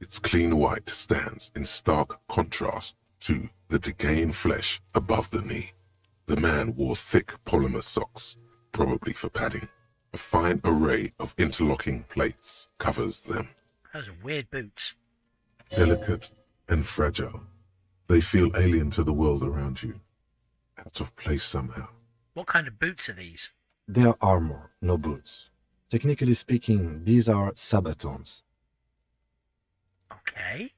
Its clean white stands in stark contrast to the decaying flesh above the knee. The man wore thick polymer socks, probably for padding. A fine array of interlocking plates covers them. Those are weird boots. Delicate and fragile, they feel alien to the world around you, out of place somehow. What kind of boots are these? They are armor, no boots. Technically speaking, these are sabatons. Okay.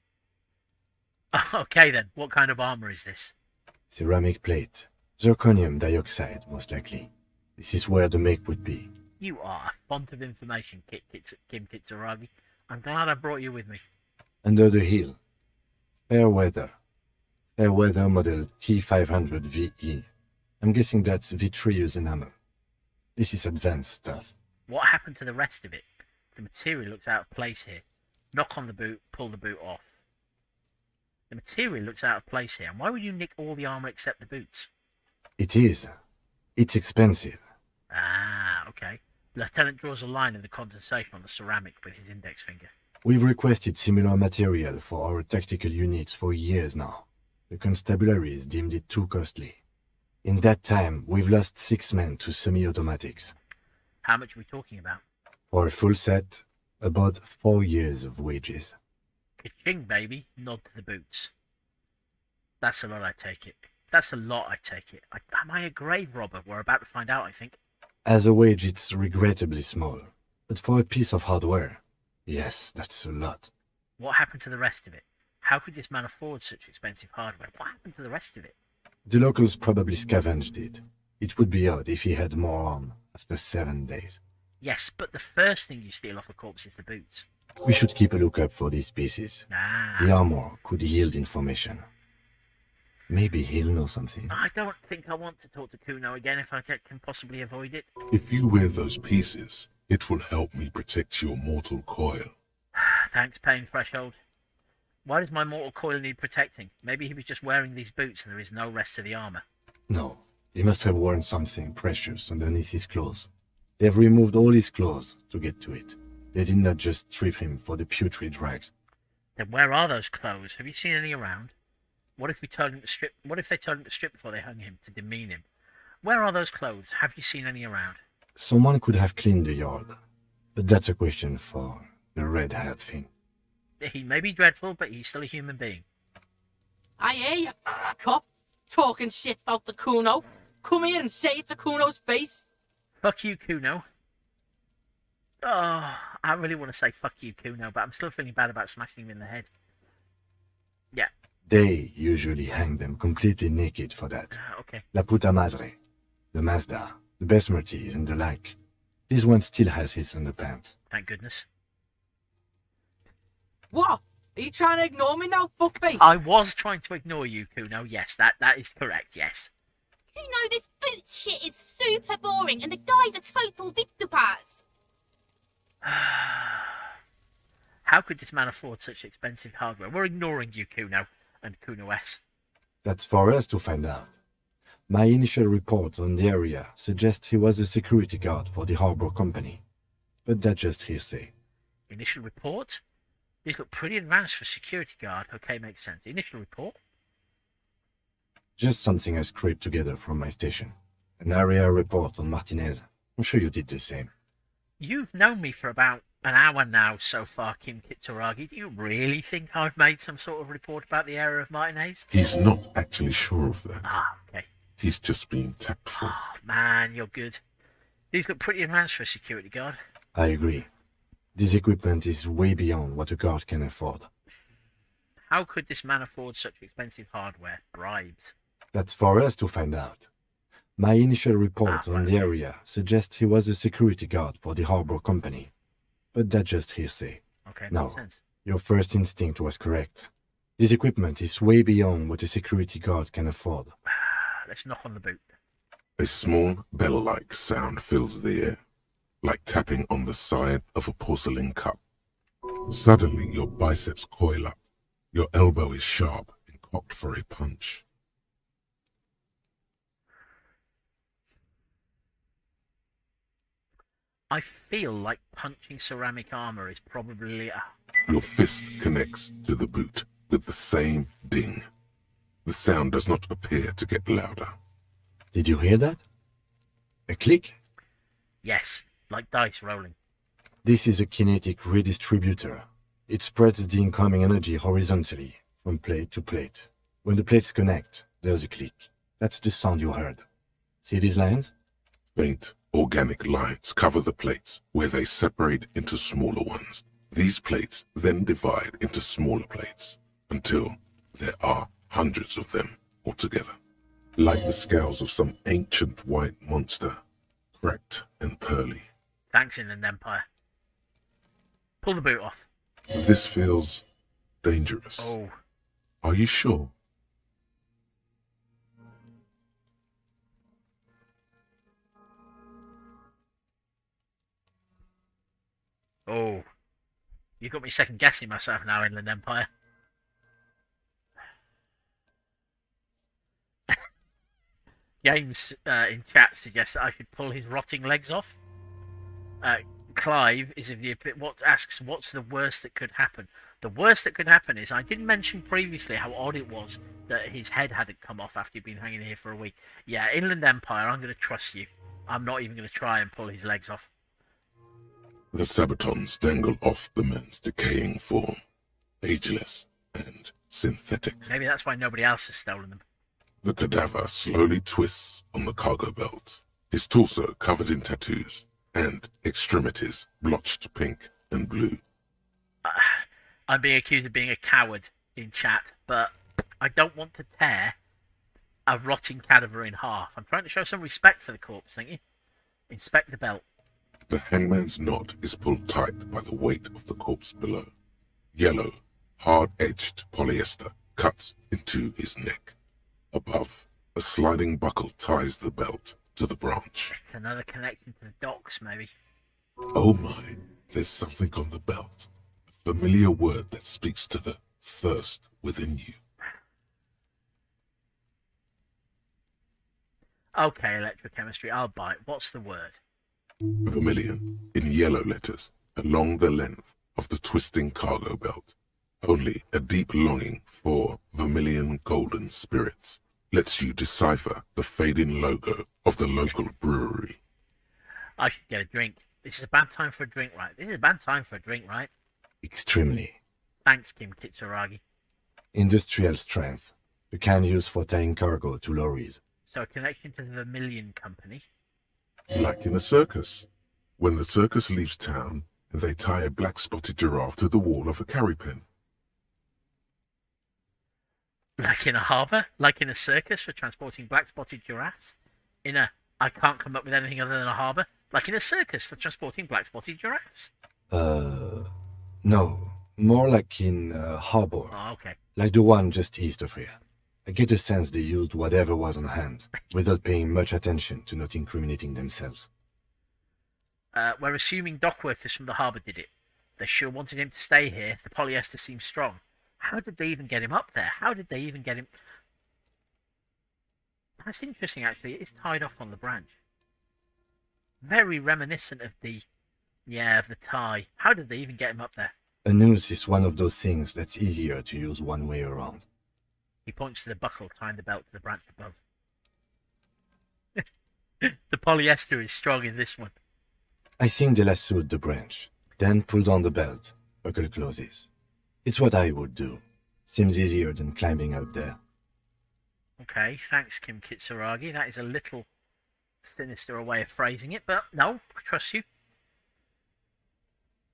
Okay then, what kind of armor is this? Ceramic plate. Zirconium dioxide, most likely. This is where the make would be. You are a font of information, Kim Kitsuragi. I'm glad I brought you with me. Under the hill. Fairweather. Fairweather model T500 VE. I'm guessing that's vitreous enamel. This is advanced stuff. What happened to the rest of it? The material looks out of place here. Knock on the boot, pull the boot off. The material looks out of place here, and why would you nick all the armor except the boots? It is. It's expensive. Ah, okay. The lieutenant draws a line in the condensation on the ceramic with his index finger. We've requested similar material for our tactical units for years now. The constabularies deemed it too costly. In that time, we've lost 6 men to semi-automatics. How much are we talking about? For a full set, about 4 years of wages. Ka-ching, baby. Nod to the boots. That's a lot, I take it. That's a lot, I take it. Am I a grave robber? We're about to find out, I think. As a wage, it's regrettably small. But for a piece of hardware, yes, that's a lot. What happened to the rest of it? How could this man afford such expensive hardware? What happened to the rest of it? The locals probably scavenged it. It would be odd if he had more on after 7 days. Yes, but the first thing you steal off a corpse is the boots. We should keep a lookout for these pieces. Ah. The armor could yield information. Maybe he'll know something. I don't think I want to talk to Kuno again if I can possibly avoid it. If you wear those pieces, it will help me protect your mortal coil. Thanks, pain threshold. Why does my mortal coil need protecting? Maybe he was just wearing these boots and there is no rest to the armor. No, he must have worn something precious underneath his clothes. They've removed all his clothes to get to it. They did not just strip him for the putrid rags. Then where are those clothes? Have you seen any around? What if we told him to strip? What if they told him to strip before they hung him to demean him? Where are those clothes? Have you seen any around? Someone could have cleaned the yard, but that's a question for the red hat thing. He may be dreadful, but he's still a human being. I hear you, cop, talking shit about the Kuno. Come here and say it to Kuno's face. Fuck you, Kuno. Oh, I really want to say fuck you, Kuno, but I'm still feeling bad about smashing him in the head. Yeah. They usually hang them completely naked for that. Okay. La puta madre, the Mazda, the Besmerties and the like. This one still has his underpants. Thank goodness. What? Are you trying to ignore me now, fuckface? I was trying to ignore you, Kuno. Yes, that is correct, yes. Kuno, this boots shit is super boring and the guy's a total vitupaz. How could this man afford such expensive hardware? We're ignoring you, Kuno, and Kuno S. That's for us to find out. My initial report on the area suggests he was a security guard for the Harbor Company. But that's just hearsay. Initial report? These look pretty advanced for security guard. Okay, makes sense. Initial report? Just something I scraped together from my station. An area report on Martinez. I'm sure you did the same. You've known me for about an hour now so far, Kim Kitsuragi. Do you really think I've made some sort of report about the area of Martinez? He's not actually sure of that. Ah, okay. He's just being tactful. Oh, man, you're good. These look pretty advanced for a security guard. I agree. This equipment is way beyond what a guard can afford. How could this man afford such expensive hardware? Bribes. That's for us to find out. My initial report on the area suggests he was a security guard for the Harbor Company. But that's just hearsay. Okay, No, makes sense. your first instinct was correct. This equipment is way beyond what a security guard can afford. Let's knock on the boot. A small bell-like sound fills the air, like tapping on the side of a porcelain cup. Suddenly, your biceps coil up. Your elbow is sharp and cocked for a punch. I feel like punching ceramic armor is probably a... Your fist connects to the boot with the same ding. The sound does not appear to get louder. Did you hear that? A click? Yes, like dice rolling. This is a kinetic redistributor. It spreads the incoming energy horizontally, from plate to plate. When the plates connect, there's a click. That's the sound you heard. See these lines? Faint, organic lines cover the plates, where they separate into smaller ones. These plates then divide into smaller plates, until there are hundreds of them altogether. Like the scales of some ancient white monster, cracked and pearly. Thanks, Inland Empire. Pull the boot off. This feels dangerous. Oh. Are you sure? Oh. You got me second guessing myself now, Inland Empire. James in chat suggests that I should pull his rotting legs off. Clive is of the asks what's the worst that could happen. The worst that could happen is I did mention previously how odd it was that his head hadn't come off after he'd been hanging here for a week. Yeah, Inland Empire, I'm going to trust you. I'm not even going to try and pull his legs off. The Sabatons dangle off the man's decaying form, ageless and synthetic. Maybe that's why nobody else has stolen them. The cadaver slowly twists on the cargo belt, his torso covered in tattoos, and extremities blotched pink and blue. I'm being accused of being a coward in chat, but I don't want to tear a rotting cadaver in half. I'm trying to show some respect for the corpse, think you? Inspect the belt. The hangman's knot is pulled tight by the weight of the corpse below. Yellow, hard-edged polyester cuts into his neck. Above, a sliding buckle ties the belt to the branch. It's another connection to the docks, maybe. Oh my, there's something on the belt. A familiar word that speaks to the thirst within you. Okay, electrochemistry, I'll bite. What's the word? Vermilion, in yellow letters, along the length of the twisting cargo belt. Only a deep longing for vermilion golden spirits lets you decipher the fading logo of the local brewery. I should get a drink. This is a bad time for a drink, right? This is a bad time for a drink, right? Extremely. Thanks, Kim Kitsuragi. Industrial strength. The kind used for tying cargo to lorries. So a connection to the Vermilion Company. Like in a circus. When the circus leaves town, they tie a black-spotted giraffe to the wall of a carry pen. Like in a harbour? Like in a circus for transporting black-spotted giraffes? I can't come up with anything other than a harbour. Like in a circus for transporting black-spotted giraffes? No. More like in a harbour. Oh, okay. Like the one just east of here. I get a sense they used whatever was on hand, without paying much attention to not incriminating themselves. We're assuming dock workers from the harbour did it. They sure wanted him to stay here if the polyester seems strong. How did they even get him up there? How did they even get him... That's interesting, actually. It is tied off on the branch. Very reminiscent of the... Yeah, of the tie. How did they even get him up there? A noose is one of those things that's easier to use one way around. He points to the buckle tying the belt to the branch above. The polyester is strong in this one. I think they lassoed the branch, then pulled on the belt. Buckle closes. It's what I would do. Seems easier than climbing out there. Okay, thanks, Kim Kitsuragi. That is a little sinister a way of phrasing it, but no, I trust you.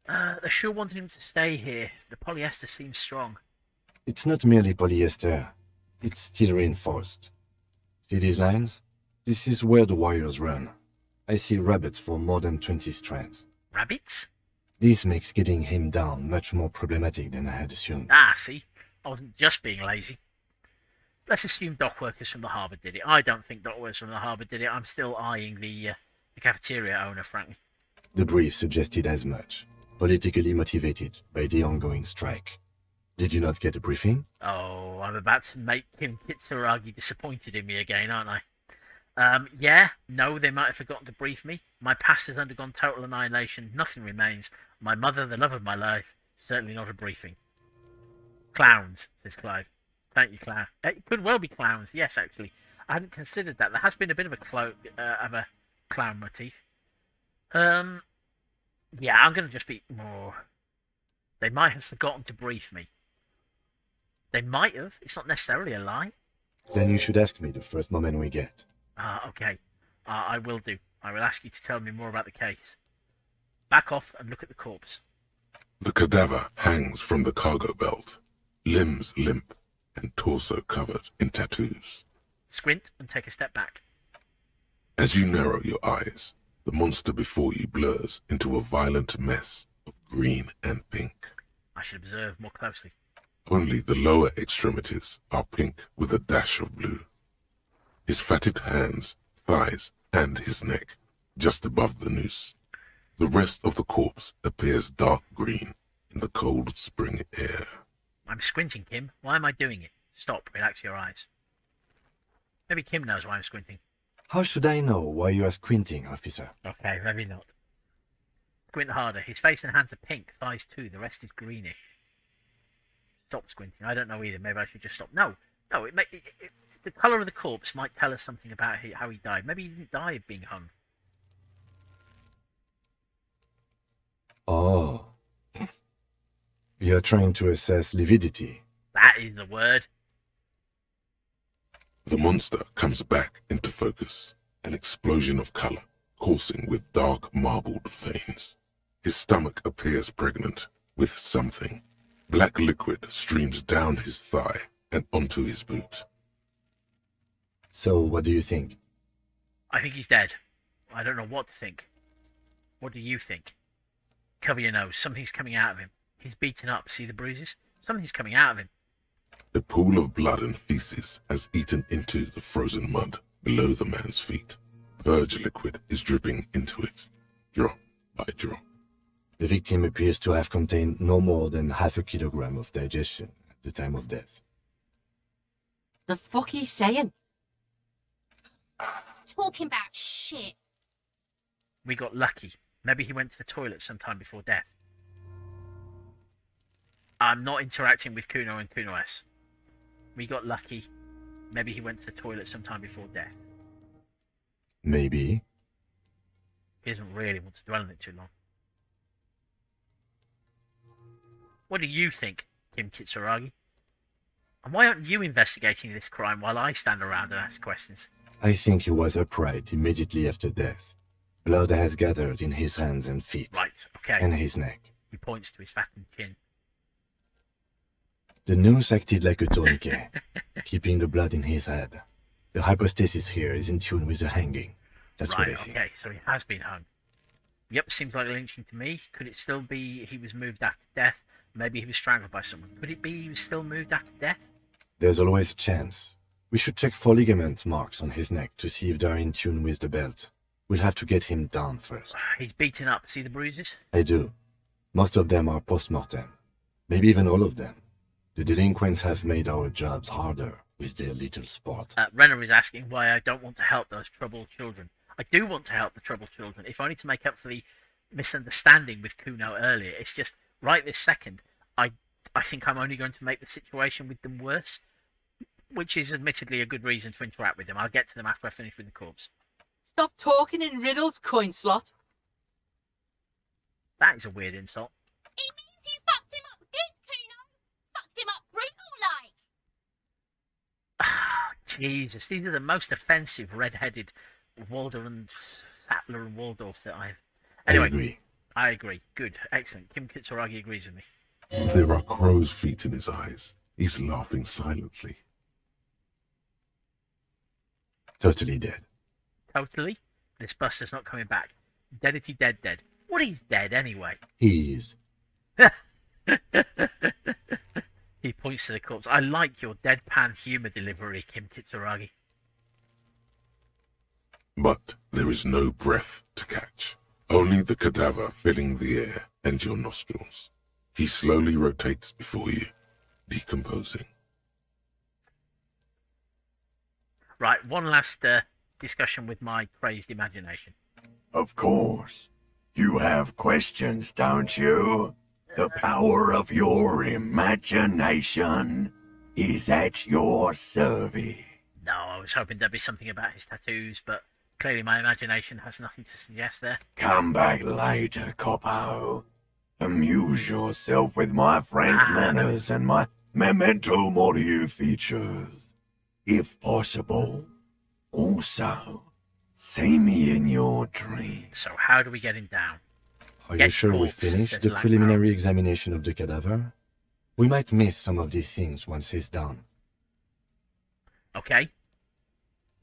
They sure wanted him to stay here. The polyester seems strong. It's not merely polyester. It's steel reinforced. See these lines? This is where the wires run. I see rabbits for more than 20 strands. Rabbits? This makes getting him down much more problematic than I had assumed. Ah, see? I wasn't just being lazy. Let's assume dock workers from the harbour did it. I don't think dock workers from the harbour did it. I'm still eyeing the cafeteria owner, frankly. The brief suggested as much. Politically motivated by the ongoing strike. Did you not get a briefing? Oh, I'm about to make Kim Kitsuragi disappointed in me again, aren't I? Yeah, no, they might have forgotten to brief me. My past has undergone total annihilation. Nothing remains. My mother, the love of my life, certainly not a briefing. Clowns, says Clive. Thank you, Clown. It could well be clowns, yes, actually. I hadn't considered that. There has been a bit of a clown motif. Yeah, I'm going to just be more... They might have forgotten to brief me. They might have. It's not necessarily a lie. Then you should ask me the first moment we get. Okay. I will do. I will ask you to tell me more about the case. Back off and look at the corpse. The cadaver hangs from the cargo belt, limbs limp and torso covered in tattoos. Squint and take a step back. As you narrow your eyes, the monster before you blurs into a violent mess of green and pink. I should observe more closely. Only the lower extremities are pink with a dash of blue. His fatted hands, thighs, and his neck, just above the noose. The rest of the corpse appears dark green in the cold spring air. I'm squinting, Kim. Why am I doing it? Stop. Relax your eyes. Maybe Kim knows why I'm squinting. How should I know why you are squinting, officer? Okay, maybe not. Squint harder. His face and hands are pink, thighs too. The rest is greenish. Stop squinting. I don't know either. Maybe I should just stop. No, the colour of the corpse might tell us something about how he died. Maybe he didn't die of being hung. Oh. You're trying to assess lividity. That is the word. The monster comes back into focus, an explosion of colour, coursing with dark marbled veins. His stomach appears pregnant with something. Black liquid streams down his thigh and onto his boot. So, what do you think? I think he's dead. I don't know what to think. What do you think? Cover your nose. Something's coming out of him. He's beaten up. See the bruises? Something's coming out of him. A pool of blood and feces has eaten into the frozen mud below the man's feet. Purge liquid is dripping into it, drop by drop. The victim appears to have contained no more than half a kilogram of digestion at the time of death. The fuck he's saying? Talking about shit. We got lucky. Maybe he went to the toilet sometime before death. I'm not interacting with Kuno and Kuno S. We got lucky. Maybe he went to the toilet sometime before death. Maybe. He doesn't really want to dwell on it too long. What do you think, Kim Kitsuragi? And why aren't you investigating this crime while I stand around and ask questions? I think he was upright immediately after death. Blood has gathered in his hands and feet. Right, okay. And his neck. He points to his fattened chin. The noose acted like a tourniquet, keeping the blood in his head. The hypostasis here is in tune with the hanging. That's what I think. Okay, so he has been hung. Yep, seems like lynching to me. Could it still be he was moved after death? Maybe he was strangled by someone. Could it be he was still moved after death? There's always a chance. We should check for ligament marks on his neck to see if they're in tune with the belt. We'll have to get him down first. He's beaten up. See the bruises? I do. Most of them are post-mortem. Maybe even all of them. The delinquents have made our jobs harder with their little sport. Renner is asking why I don't want to help those troubled children. I do want to help the troubled children, if only to make up for the misunderstanding with Kuno earlier. It's just, right this second, I think I'm only going to make the situation with them worse, which is admittedly a good reason to interact with them. I'll get to them after I finish with the corpse. Stop talking in riddles, coin slot. That is a weird insult. It means you fucked him up good, Kuno. Fucked him up brutal like. Jesus, these are the most offensive red-headed Walder and Sattler and Waldorf that I've... Anyway, I agree. Good. Excellent. Kim Kitsuragi agrees with me. There are crow's feet in his eyes. He's laughing silently. Totally dead. Totally? This Buster's not coming back. Deadity dead. What, he's dead anyway? He is. He points to the corpse. I like your deadpan humour delivery, Kim Kitsuragi. But there is no breath to catch. Only the cadaver filling the air and your nostrils. He slowly rotates before you, decomposing. Right, one last discussion with my crazed imagination. Of course. You have questions, don't you? The power of your imagination is at your service. No, I was hoping there'd be something about his tattoos, but clearly my imagination has nothing to suggest there. Come back later, Coppo. Amuse yourself with my frank manners and my memento mori features. If possible, also, see me in your dreams. So how do we get him down? Are you sure we finished the preliminary examination of the cadaver? We might miss some of these things once he's done. Okay.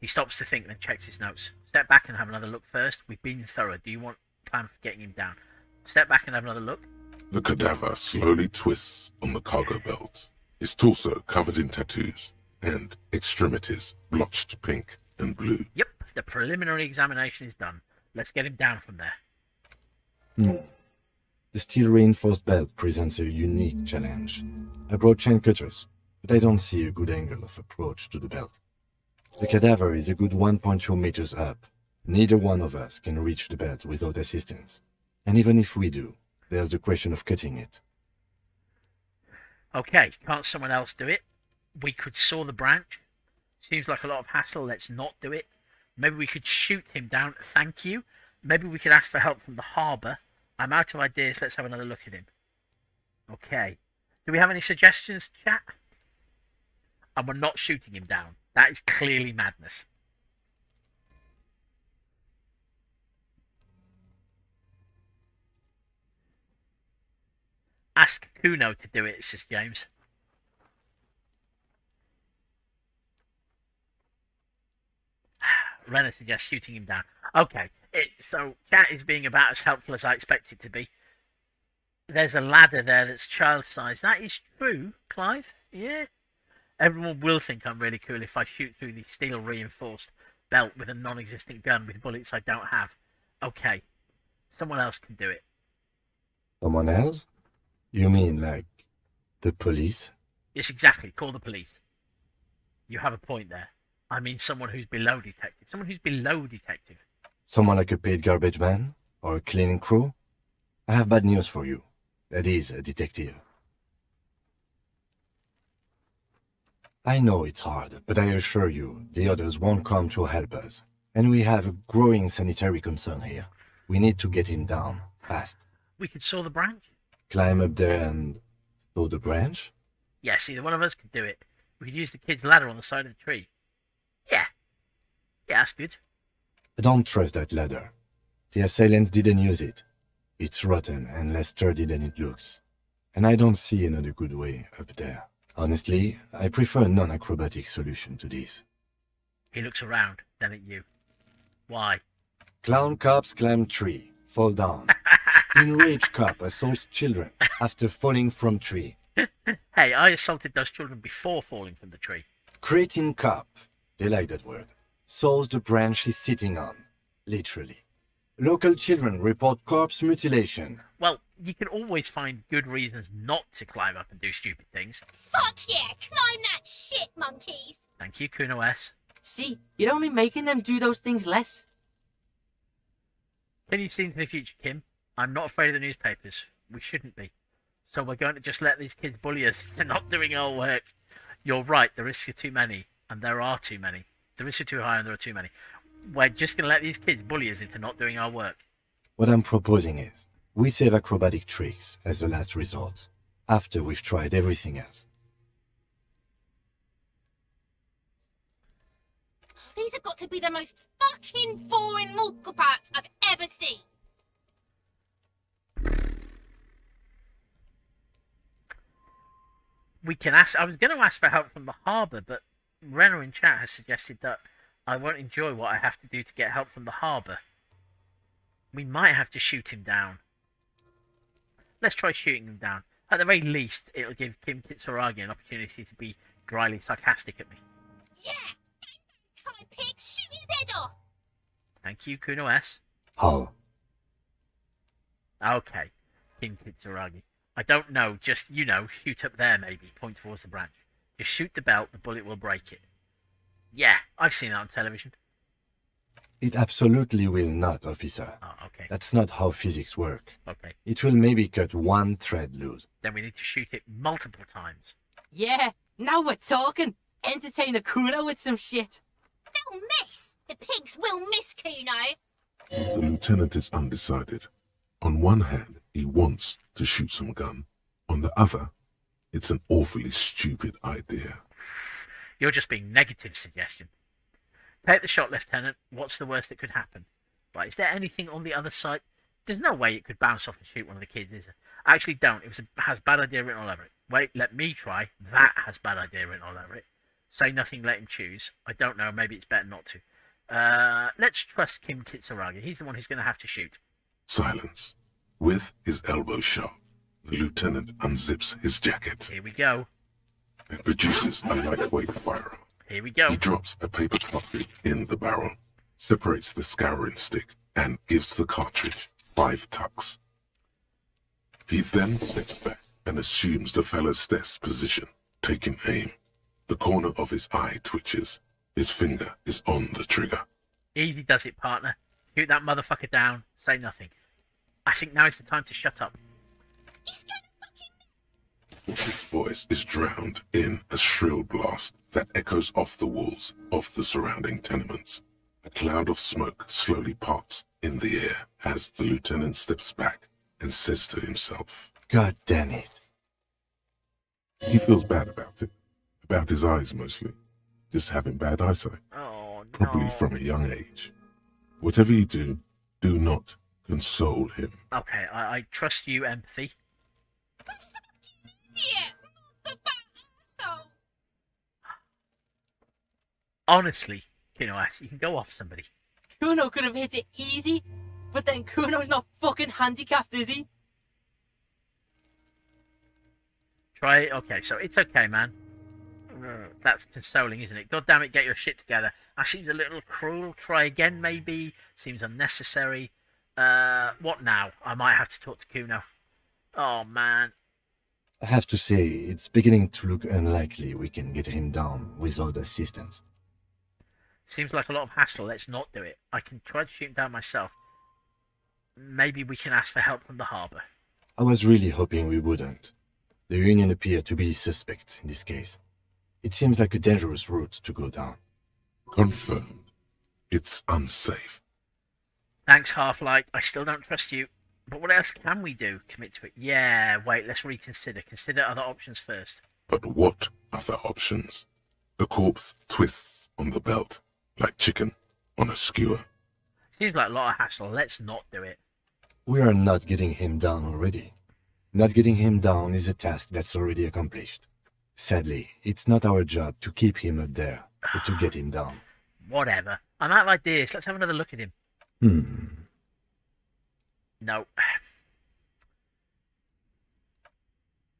He stops to think, then checks his notes. Step back and have another look first. We've been thorough. Do you want a plan for getting him down? Step back and have another look. The cadaver slowly twists on the cargo belt, his torso covered in tattoos, and extremities blotched pink and blue. Yep, the preliminary examination is done. Let's get him down from there. The steel-reinforced belt presents a unique challenge. I brought chain cutters, but I don't see a good angle of approach to the belt. The cadaver is a good 1.2 meters up. Neither one of us can reach the belt without assistance. And even if we do, there's the question of cutting it. Okay, can't someone else do it? We could saw the branch. Seems like a lot of hassle, let's not do it. Maybe we could shoot him down, thank you. Maybe we could ask for help from the harbour. I'm out of ideas, let's have another look at him. Okay. Do we have any suggestions, chat? And we're not shooting him down. That is clearly madness. Ask Kuno to do it, says James. Renner suggests shooting him down. Okay, so chat is being about as helpful as I expect it to be. There's a ladder there that's child-sized. That is true, Clive. Yeah. Everyone will think I'm really cool if I shoot through the steel-reinforced belt with a non-existent gun with bullets I don't have. Okay. Someone else can do it. Someone else? You mean, like, the police? Yes, exactly. Call the police. You have a point there. I mean someone who's below detective. Someone who's below detective. Someone like a paid garbage man? Or a cleaning crew? I have bad news for you. That is a detective. I know it's hard, but I assure you, the others won't come to help us. And we have a growing sanitary concern here. We need to get him down, fast. We could saw the branch? Climb up there and saw the branch? Yes, either one of us could do it. We could use the kid's ladder on the side of the tree. Yeah. Yeah, that's good. I don't trust that ladder. The assailants didn't use it. It's rotten and less sturdy than it looks. And I don't see another good way up there. Honestly, I prefer a non-acrobatic solution to this. He looks around, then at you. Why? Clown cops climb tree, fall down. Enraged cop assaults children after falling from tree. Hey, I assaulted those children before falling from the tree. Cretin Cop, they like that word, saws the branch he's sitting on, literally. Local children report corpse mutilation. Well, you can always find good reasons not to climb up and do stupid things. Fuck yeah, climb that shit, monkeys. Thank you, Kuno S. See, you're only making them do those things less. Can you see into the future, Kim? I'm not afraid of the newspapers. We shouldn't be. So we're going to just let these kids bully us into not doing our work. You're right, the risks are too many. And there are too many. The risks are too high and there are too many. We're just going to let these kids bully us into not doing our work. What I'm proposing is, we save acrobatic tricks as the last resort, after we've tried everything else. These have got to be the most fucking boring mulcopats I've ever seen. We can ask. I was going to ask for help from the harbour, but Renner in chat has suggested that I won't enjoy what I have to do to get help from the harbour. We might have to shoot him down. Let's try shooting him down. At the very least, it'll give Kim Kitsuragi an opportunity to be dryly sarcastic at me. Yeah! Time pig, shoot his head off! Thank you, Kuno S. How? Okay, Kim Kitsuragi. I don't know, just, you know, shoot up there maybe, point towards the branch. Just shoot the belt, the bullet will break it. Yeah, I've seen that on television. It absolutely will not, officer. Oh, okay. That's not how physics work. Okay. It will maybe cut one thread loose. Then we need to shoot it multiple times. Yeah, now we're talking. Entertain a Kuno with some shit. They'll miss! The pigs will miss Kuno! The lieutenant is undecided. On one hand, he wants to shoot some gun. On the other, it's an awfully stupid idea. You're just being negative, suggestion. Take the shot, Lieutenant. What's the worst that could happen? Right, is there anything on the other side? There's no way it could bounce off and shoot one of the kids, is there? Actually, don't. It has bad idea written all over it. Wait, let me try. That has bad idea written all over it. Say nothing, let him choose. I don't know. Maybe it's better not to. Let's trust Kim Kitsuragi. He's the one who's going to have to shoot. Silence. With his elbow sharp, the lieutenant unzips his jacket. Here we go. And produces a lightweight firearm. Here we go. He drops a paper cartridge in the barrel, separates the scouring stick, and gives the cartridge 5 tucks. He then steps back and assumes the fellow's desk position, taking aim. The corner of his eye twitches. His finger is on the trigger. Easy does it, partner. Shoot that motherfucker down. Say nothing. I think now is the time to shut up. He's gonna His voice is drowned in a shrill blast that echoes off the walls of the surrounding tenements. A cloud of smoke slowly parts in the air as the lieutenant steps back and says to himself, God damn it. He feels bad about it. About his eyes mostly. Just having bad eyesight. Oh, no. Probably from a young age. Whatever you do, do not console him. Okay, I trust you, empathy. Honestly, Kuno-S, you can go off somebody. Kuno could have hit it easy, but then Kuno's not fucking handicapped, is he? Try it. Okay, so it's okay, man. That's consoling, isn't it? God damn it, get your shit together. That seems a little cruel. Try again, maybe. Seems unnecessary. What now? I might have to talk to Kuno. Oh, man. I have to say, it's beginning to look unlikely we can get him down without assistance. Seems like a lot of hassle. Let's not do it. I can try to shoot him down myself. Maybe we can ask for help from the harbour. I was really hoping we wouldn't. The Union appear to be suspect in this case. It seems like a dangerous route to go down. Confirmed. It's unsafe. Thanks, Half-Light. I still don't trust you. But what else can we do? Commit to it? Yeah, wait, let's reconsider. Consider other options first. But what other options? The corpse twists on the belt, like chicken on a skewer. Seems like a lot of hassle. Let's not do it. We are not getting him down already. Not getting him down is a task that's already accomplished. Sadly, it's not our job to keep him up there, but to get him down. Whatever. I'm out of ideas. Let's have another look at him. No.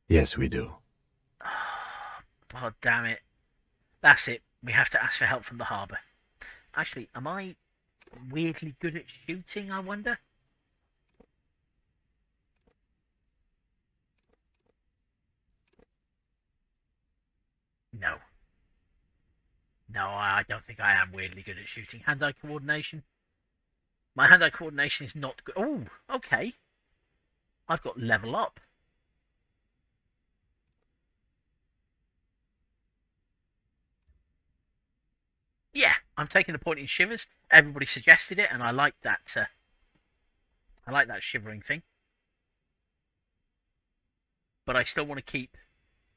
Yes, we do. Oh, damn it. That's it. We have to ask for help from the harbour. Actually, am I weirdly good at shooting, I wonder? No. No, I don't think I am weirdly good at shooting. Hand-eye coordination? My hand-eye coordination is not good. Oh, okay. I've got level up. Yeah, I'm taking the point in shivers. Everybody suggested it, and I like that. I like that shivering thing. But I still want to keep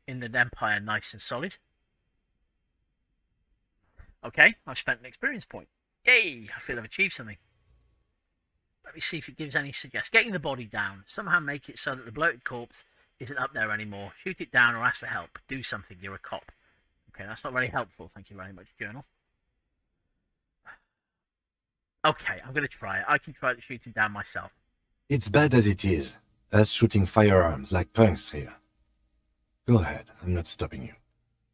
Inland Empire nice and solid. Okay, I've spent an experience point. Yay! I feel I've achieved something. Let me see if it gives any suggestions. Getting the body down. Somehow make it so that the bloated corpse isn't up there anymore. Shoot it down or ask for help. Do something. You're a cop. Okay, that's not very helpful. Thank you very much, Journal. Okay, I'm going to try it. I can try to shoot him down myself. It's bad as it is. Us shooting firearms like punks here. Go ahead. I'm not stopping you.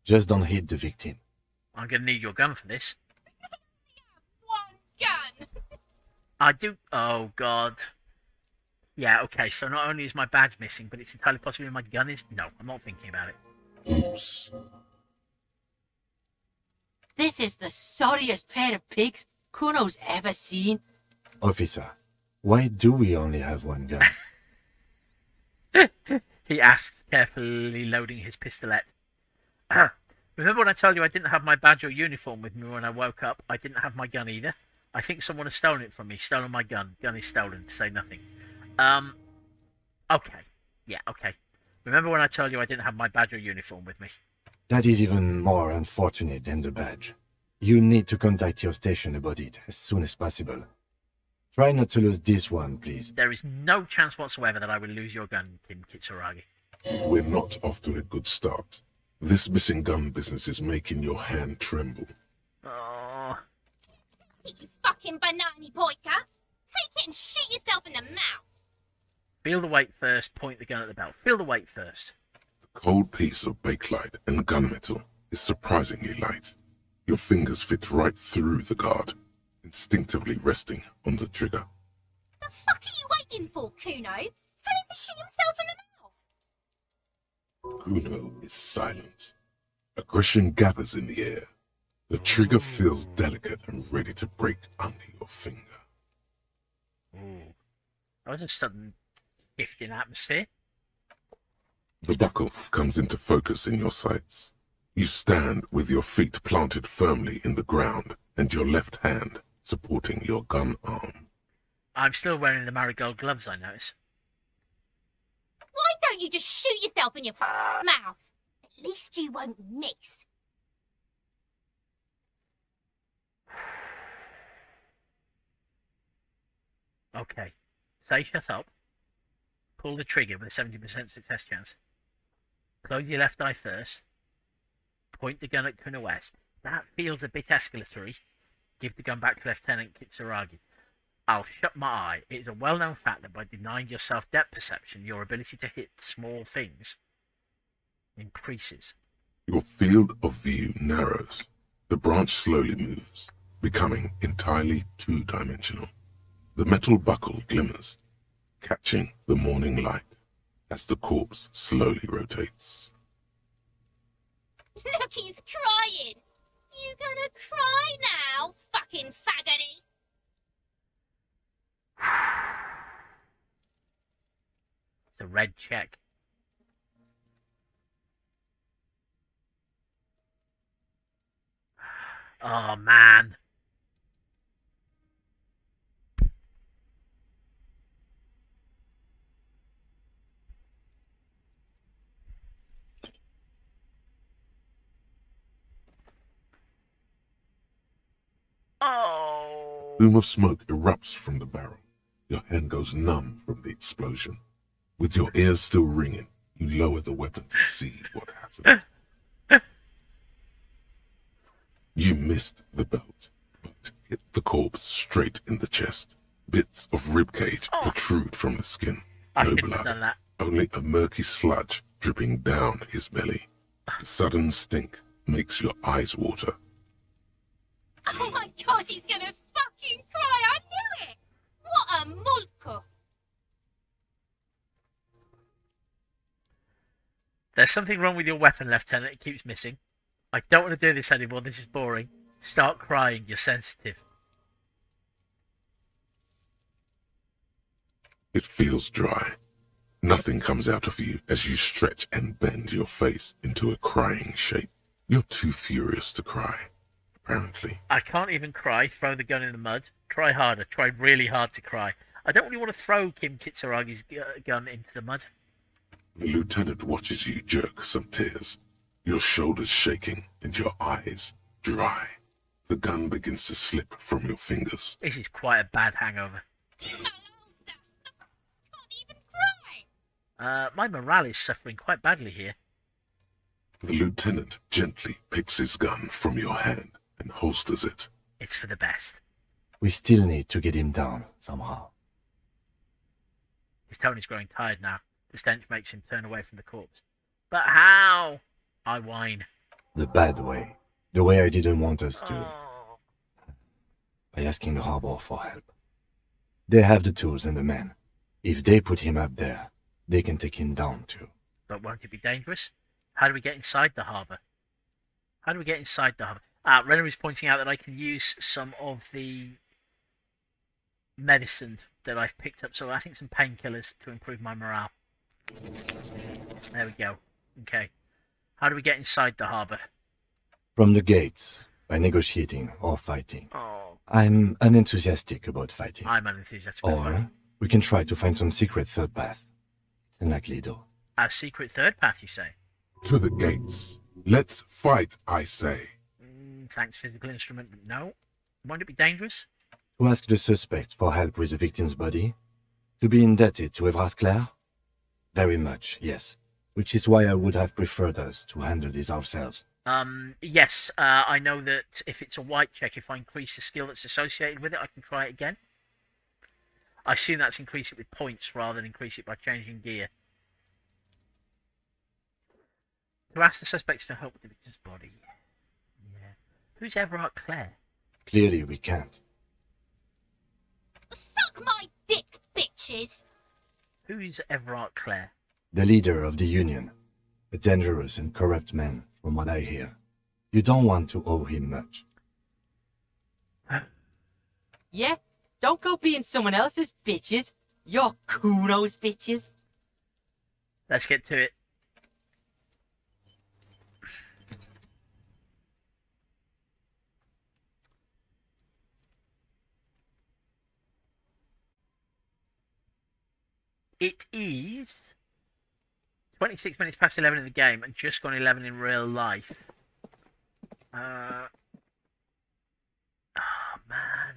Just don't hit the victim. I'm going to need your gun for this. One gun. I do... Oh, God. Yeah, okay, so not only is my badge missing, but it's entirely possible my gun is... No, I'm not thinking about it. Oops. This is the sorriest pair of pigs Kuno's ever seen. Officer, why do we only have one gun? He asks, carefully loading his pistolet. Remember when I told you I didn't have my badge or uniform with me when I woke up? I didn't have my gun either. I think someone has stolen it from me. Stolen my gun. Gun is stolen, to say nothing. Okay. Yeah, okay. Remember when I told you I didn't have my badge or uniform with me? That is even more unfortunate than the badge. You need to contact your station about it as soon as possible. Try not to lose this one, please. There is no chance whatsoever that I will lose your gun, Kim Kitsuragi. We're not off to a good start. This missing gun business is making your hand tremble. Oh. You fucking banana boyka. Take it and shoot yourself in the mouth. Feel the weight first, point the gun at the belt. Feel the weight first. The cold piece of bakelite and gunmetal is surprisingly light. Your fingers fit right through the guard, instinctively resting on the trigger. The fuck are you waiting for, Kuno? Tell him to shoot himself in the mouth. Kuno is silent. Aggression gathers in the air. The trigger feels delicate and ready to break under your finger. Ooh. That was a sudden shift in atmosphere. The buckle comes into focus in your sights. You stand with your feet planted firmly in the ground and your left hand supporting your gun arm. I'm still wearing the marigold gloves, I notice. Why don't you just shoot yourself in your mouth? At least you won't miss. Okay. Say shut up. Pull the trigger with a 70% success chance. Close your left eye first. Point the gun at Kuno West. That feels a bit escalatory. Give the gun back to Lieutenant Kitsuragi. I'll shut my eye. It is a well-known fact that by denying yourself depth perception, your ability to hit small things increases. Your field of view narrows. The branch slowly moves, becoming entirely two-dimensional. The metal buckle glimmers, catching the morning light as the corpse slowly rotates. Look, he's crying. You gonna cry now, fucking faggoty? It's a red check. Oh, man. Oh. Plume of smoke erupts from the barrel. Your hand goes numb from the explosion. With your ears still ringing, you lower the weapon to see what happened. You missed the belt, but hit the corpse straight in the chest. Bits of ribcage protrude from the skin. No blood, only a murky sludge dripping down his belly. The sudden stink makes your eyes water. Oh my god, he's gonna fucking cry! I knew it! What a mulka! There's something wrong with your weapon, Lieutenant. It keeps missing. I don't want to do this anymore. This is boring. Start crying. You're sensitive. It feels dry. Nothing comes out of you as you stretch and bend your face into a crying shape. You're too furious to cry, apparently. I can't even cry. Throw the gun in the mud. Try harder. Try really hard to cry. I don't really want to throw Kim Kitsuragi's gun into the mud. The lieutenant watches you jerk some tears, your shoulders shaking and your eyes dry. The gun begins to slip from your fingers. This is quite a bad hangover. My morale is suffering quite badly here. The lieutenant gently picks his gun from your hand and holsters it. It's for the best. We still need to get him down, somehow. His tone is growing tired now. The stench makes him turn away from the corpse. But how? I whine. The bad way. The way I didn't want us to. By asking the harbor for help. They have the tools and the men. If they put him up there, they can take him down too. But won't it be dangerous? How do we get inside the harbour? How do we get inside the harbour? Renner is pointing out that I can use some of the medicine that I've picked up. So I think some painkillers to improve my morale. There we go. Okay. How do we get inside the harbour? From the gates, by negotiating or fighting. Oh. I'm unenthusiastic about fighting. I'm unenthusiastic about fighting. Or we can try to find some secret third path. It's unlikely though. A secret third path, you say? To the gates. Let's fight, I say. Thanks, physical instrument, but no. Won't it be dangerous? To ask the suspect for help with the victim's body? To be indebted to Evrard Clare? Very much, yes. Which is why I would have preferred us to handle this ourselves. Yes, I know that if it's a white check, if I increase the skill that's associated with it, I can try it again. I assume that's increase it with points rather than increase it by changing gear. To ask the suspects for help with the victim's body. Yeah. Who's Evrard Clare? Clearly we can't. Suck my dick, bitches! Who's Evrard Clare? The leader of the Union. A dangerous and corrupt man, from what I hear. You don't want to owe him much. Yeah? Don't go being someone else's bitches. You're Kuno's bitches. Let's get to it. It is 26 minutes past 11 in the game and just gone 11 in real life. Oh, man.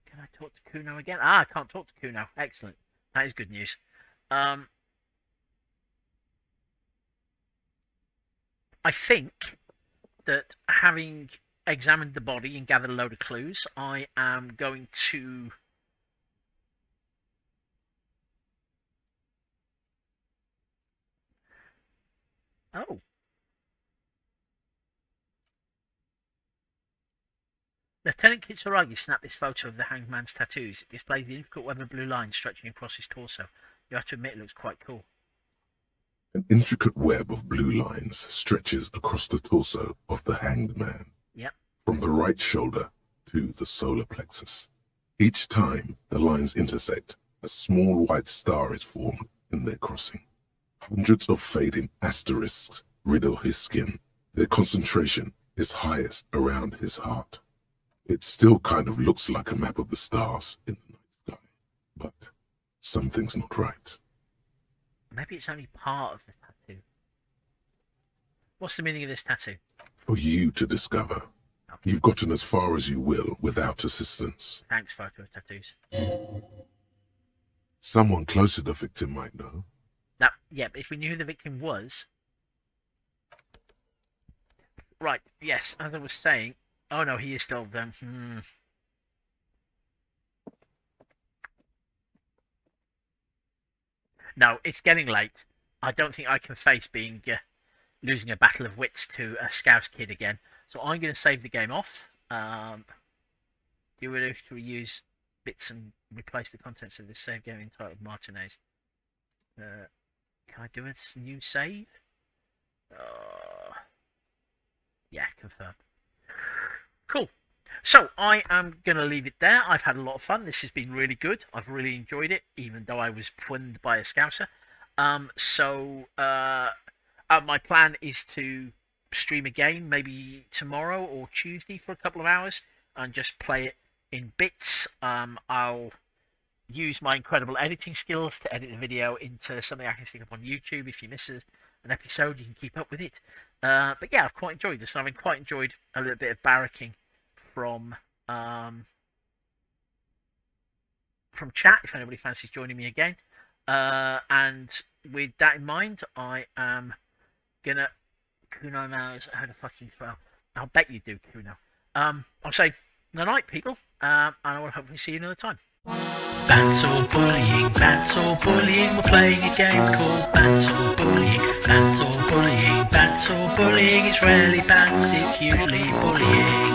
Can I talk to Kuno again? I can't talk to Kuno. Excellent. That is good news. I think that having examined the body and gathered a load of clues, I am going to... Oh. Lieutenant Kitsuragi snapped this photo of the hanged man's tattoos. It displays the intricate web of blue lines stretching across his torso. You have to admit it looks quite cool. An intricate web of blue lines stretches across the torso of the hanged man. Yep. From the right shoulder to the solar plexus. Each time the lines intersect, a small white star is formed in their crossing. Hundreds of fading asterisks riddle his skin. Their concentration is highest around his heart. It still kind of looks like a map of the stars in the night sky. But something's not right. Maybe it's only part of the tattoo. What's the meaning of this tattoo? For you to discover. Okay. You've gotten as far as you will without assistance. Thanks, photo of tattoos. Someone close to the victim might know. That, yeah, but if we knew who the victim was... Right, yes, as I was saying... Oh no, he is still them. No, it's getting late. I don't think I can face being losing a battle of wits to a Scavs kid again. So I'm going to save the game off. You will have to reuse bits and replace the contents of this save game entitled Martinez. Can I do a new save? Yeah, confirm. Cool. So I am going to leave it there. I've had a lot of fun. This has been really good. I've really enjoyed it, even though I was pinned by a Scouser. My plan is to stream again, maybe tomorrow or Tuesday for a couple of hours, and just play it in bits. I'll use my incredible editing skills to edit the video into something I can stick up on YouTube. If you miss an episode, you can keep up with it. But yeah, I've quite enjoyed this. I've quite enjoyed a little bit of barracking from chat, if anybody fancies joining me again. And with that in mind, I am gonna... Kuno knows how to fucking throw. I'll bet you do, Kuno. I'll say good night, people, and I will hopefully see you another time. Bants or bullying, bants or bullying, we're playing a game called Bants or Bullying. Bants or bullying, bants or bullying, it's rarely bants, it's usually bullying.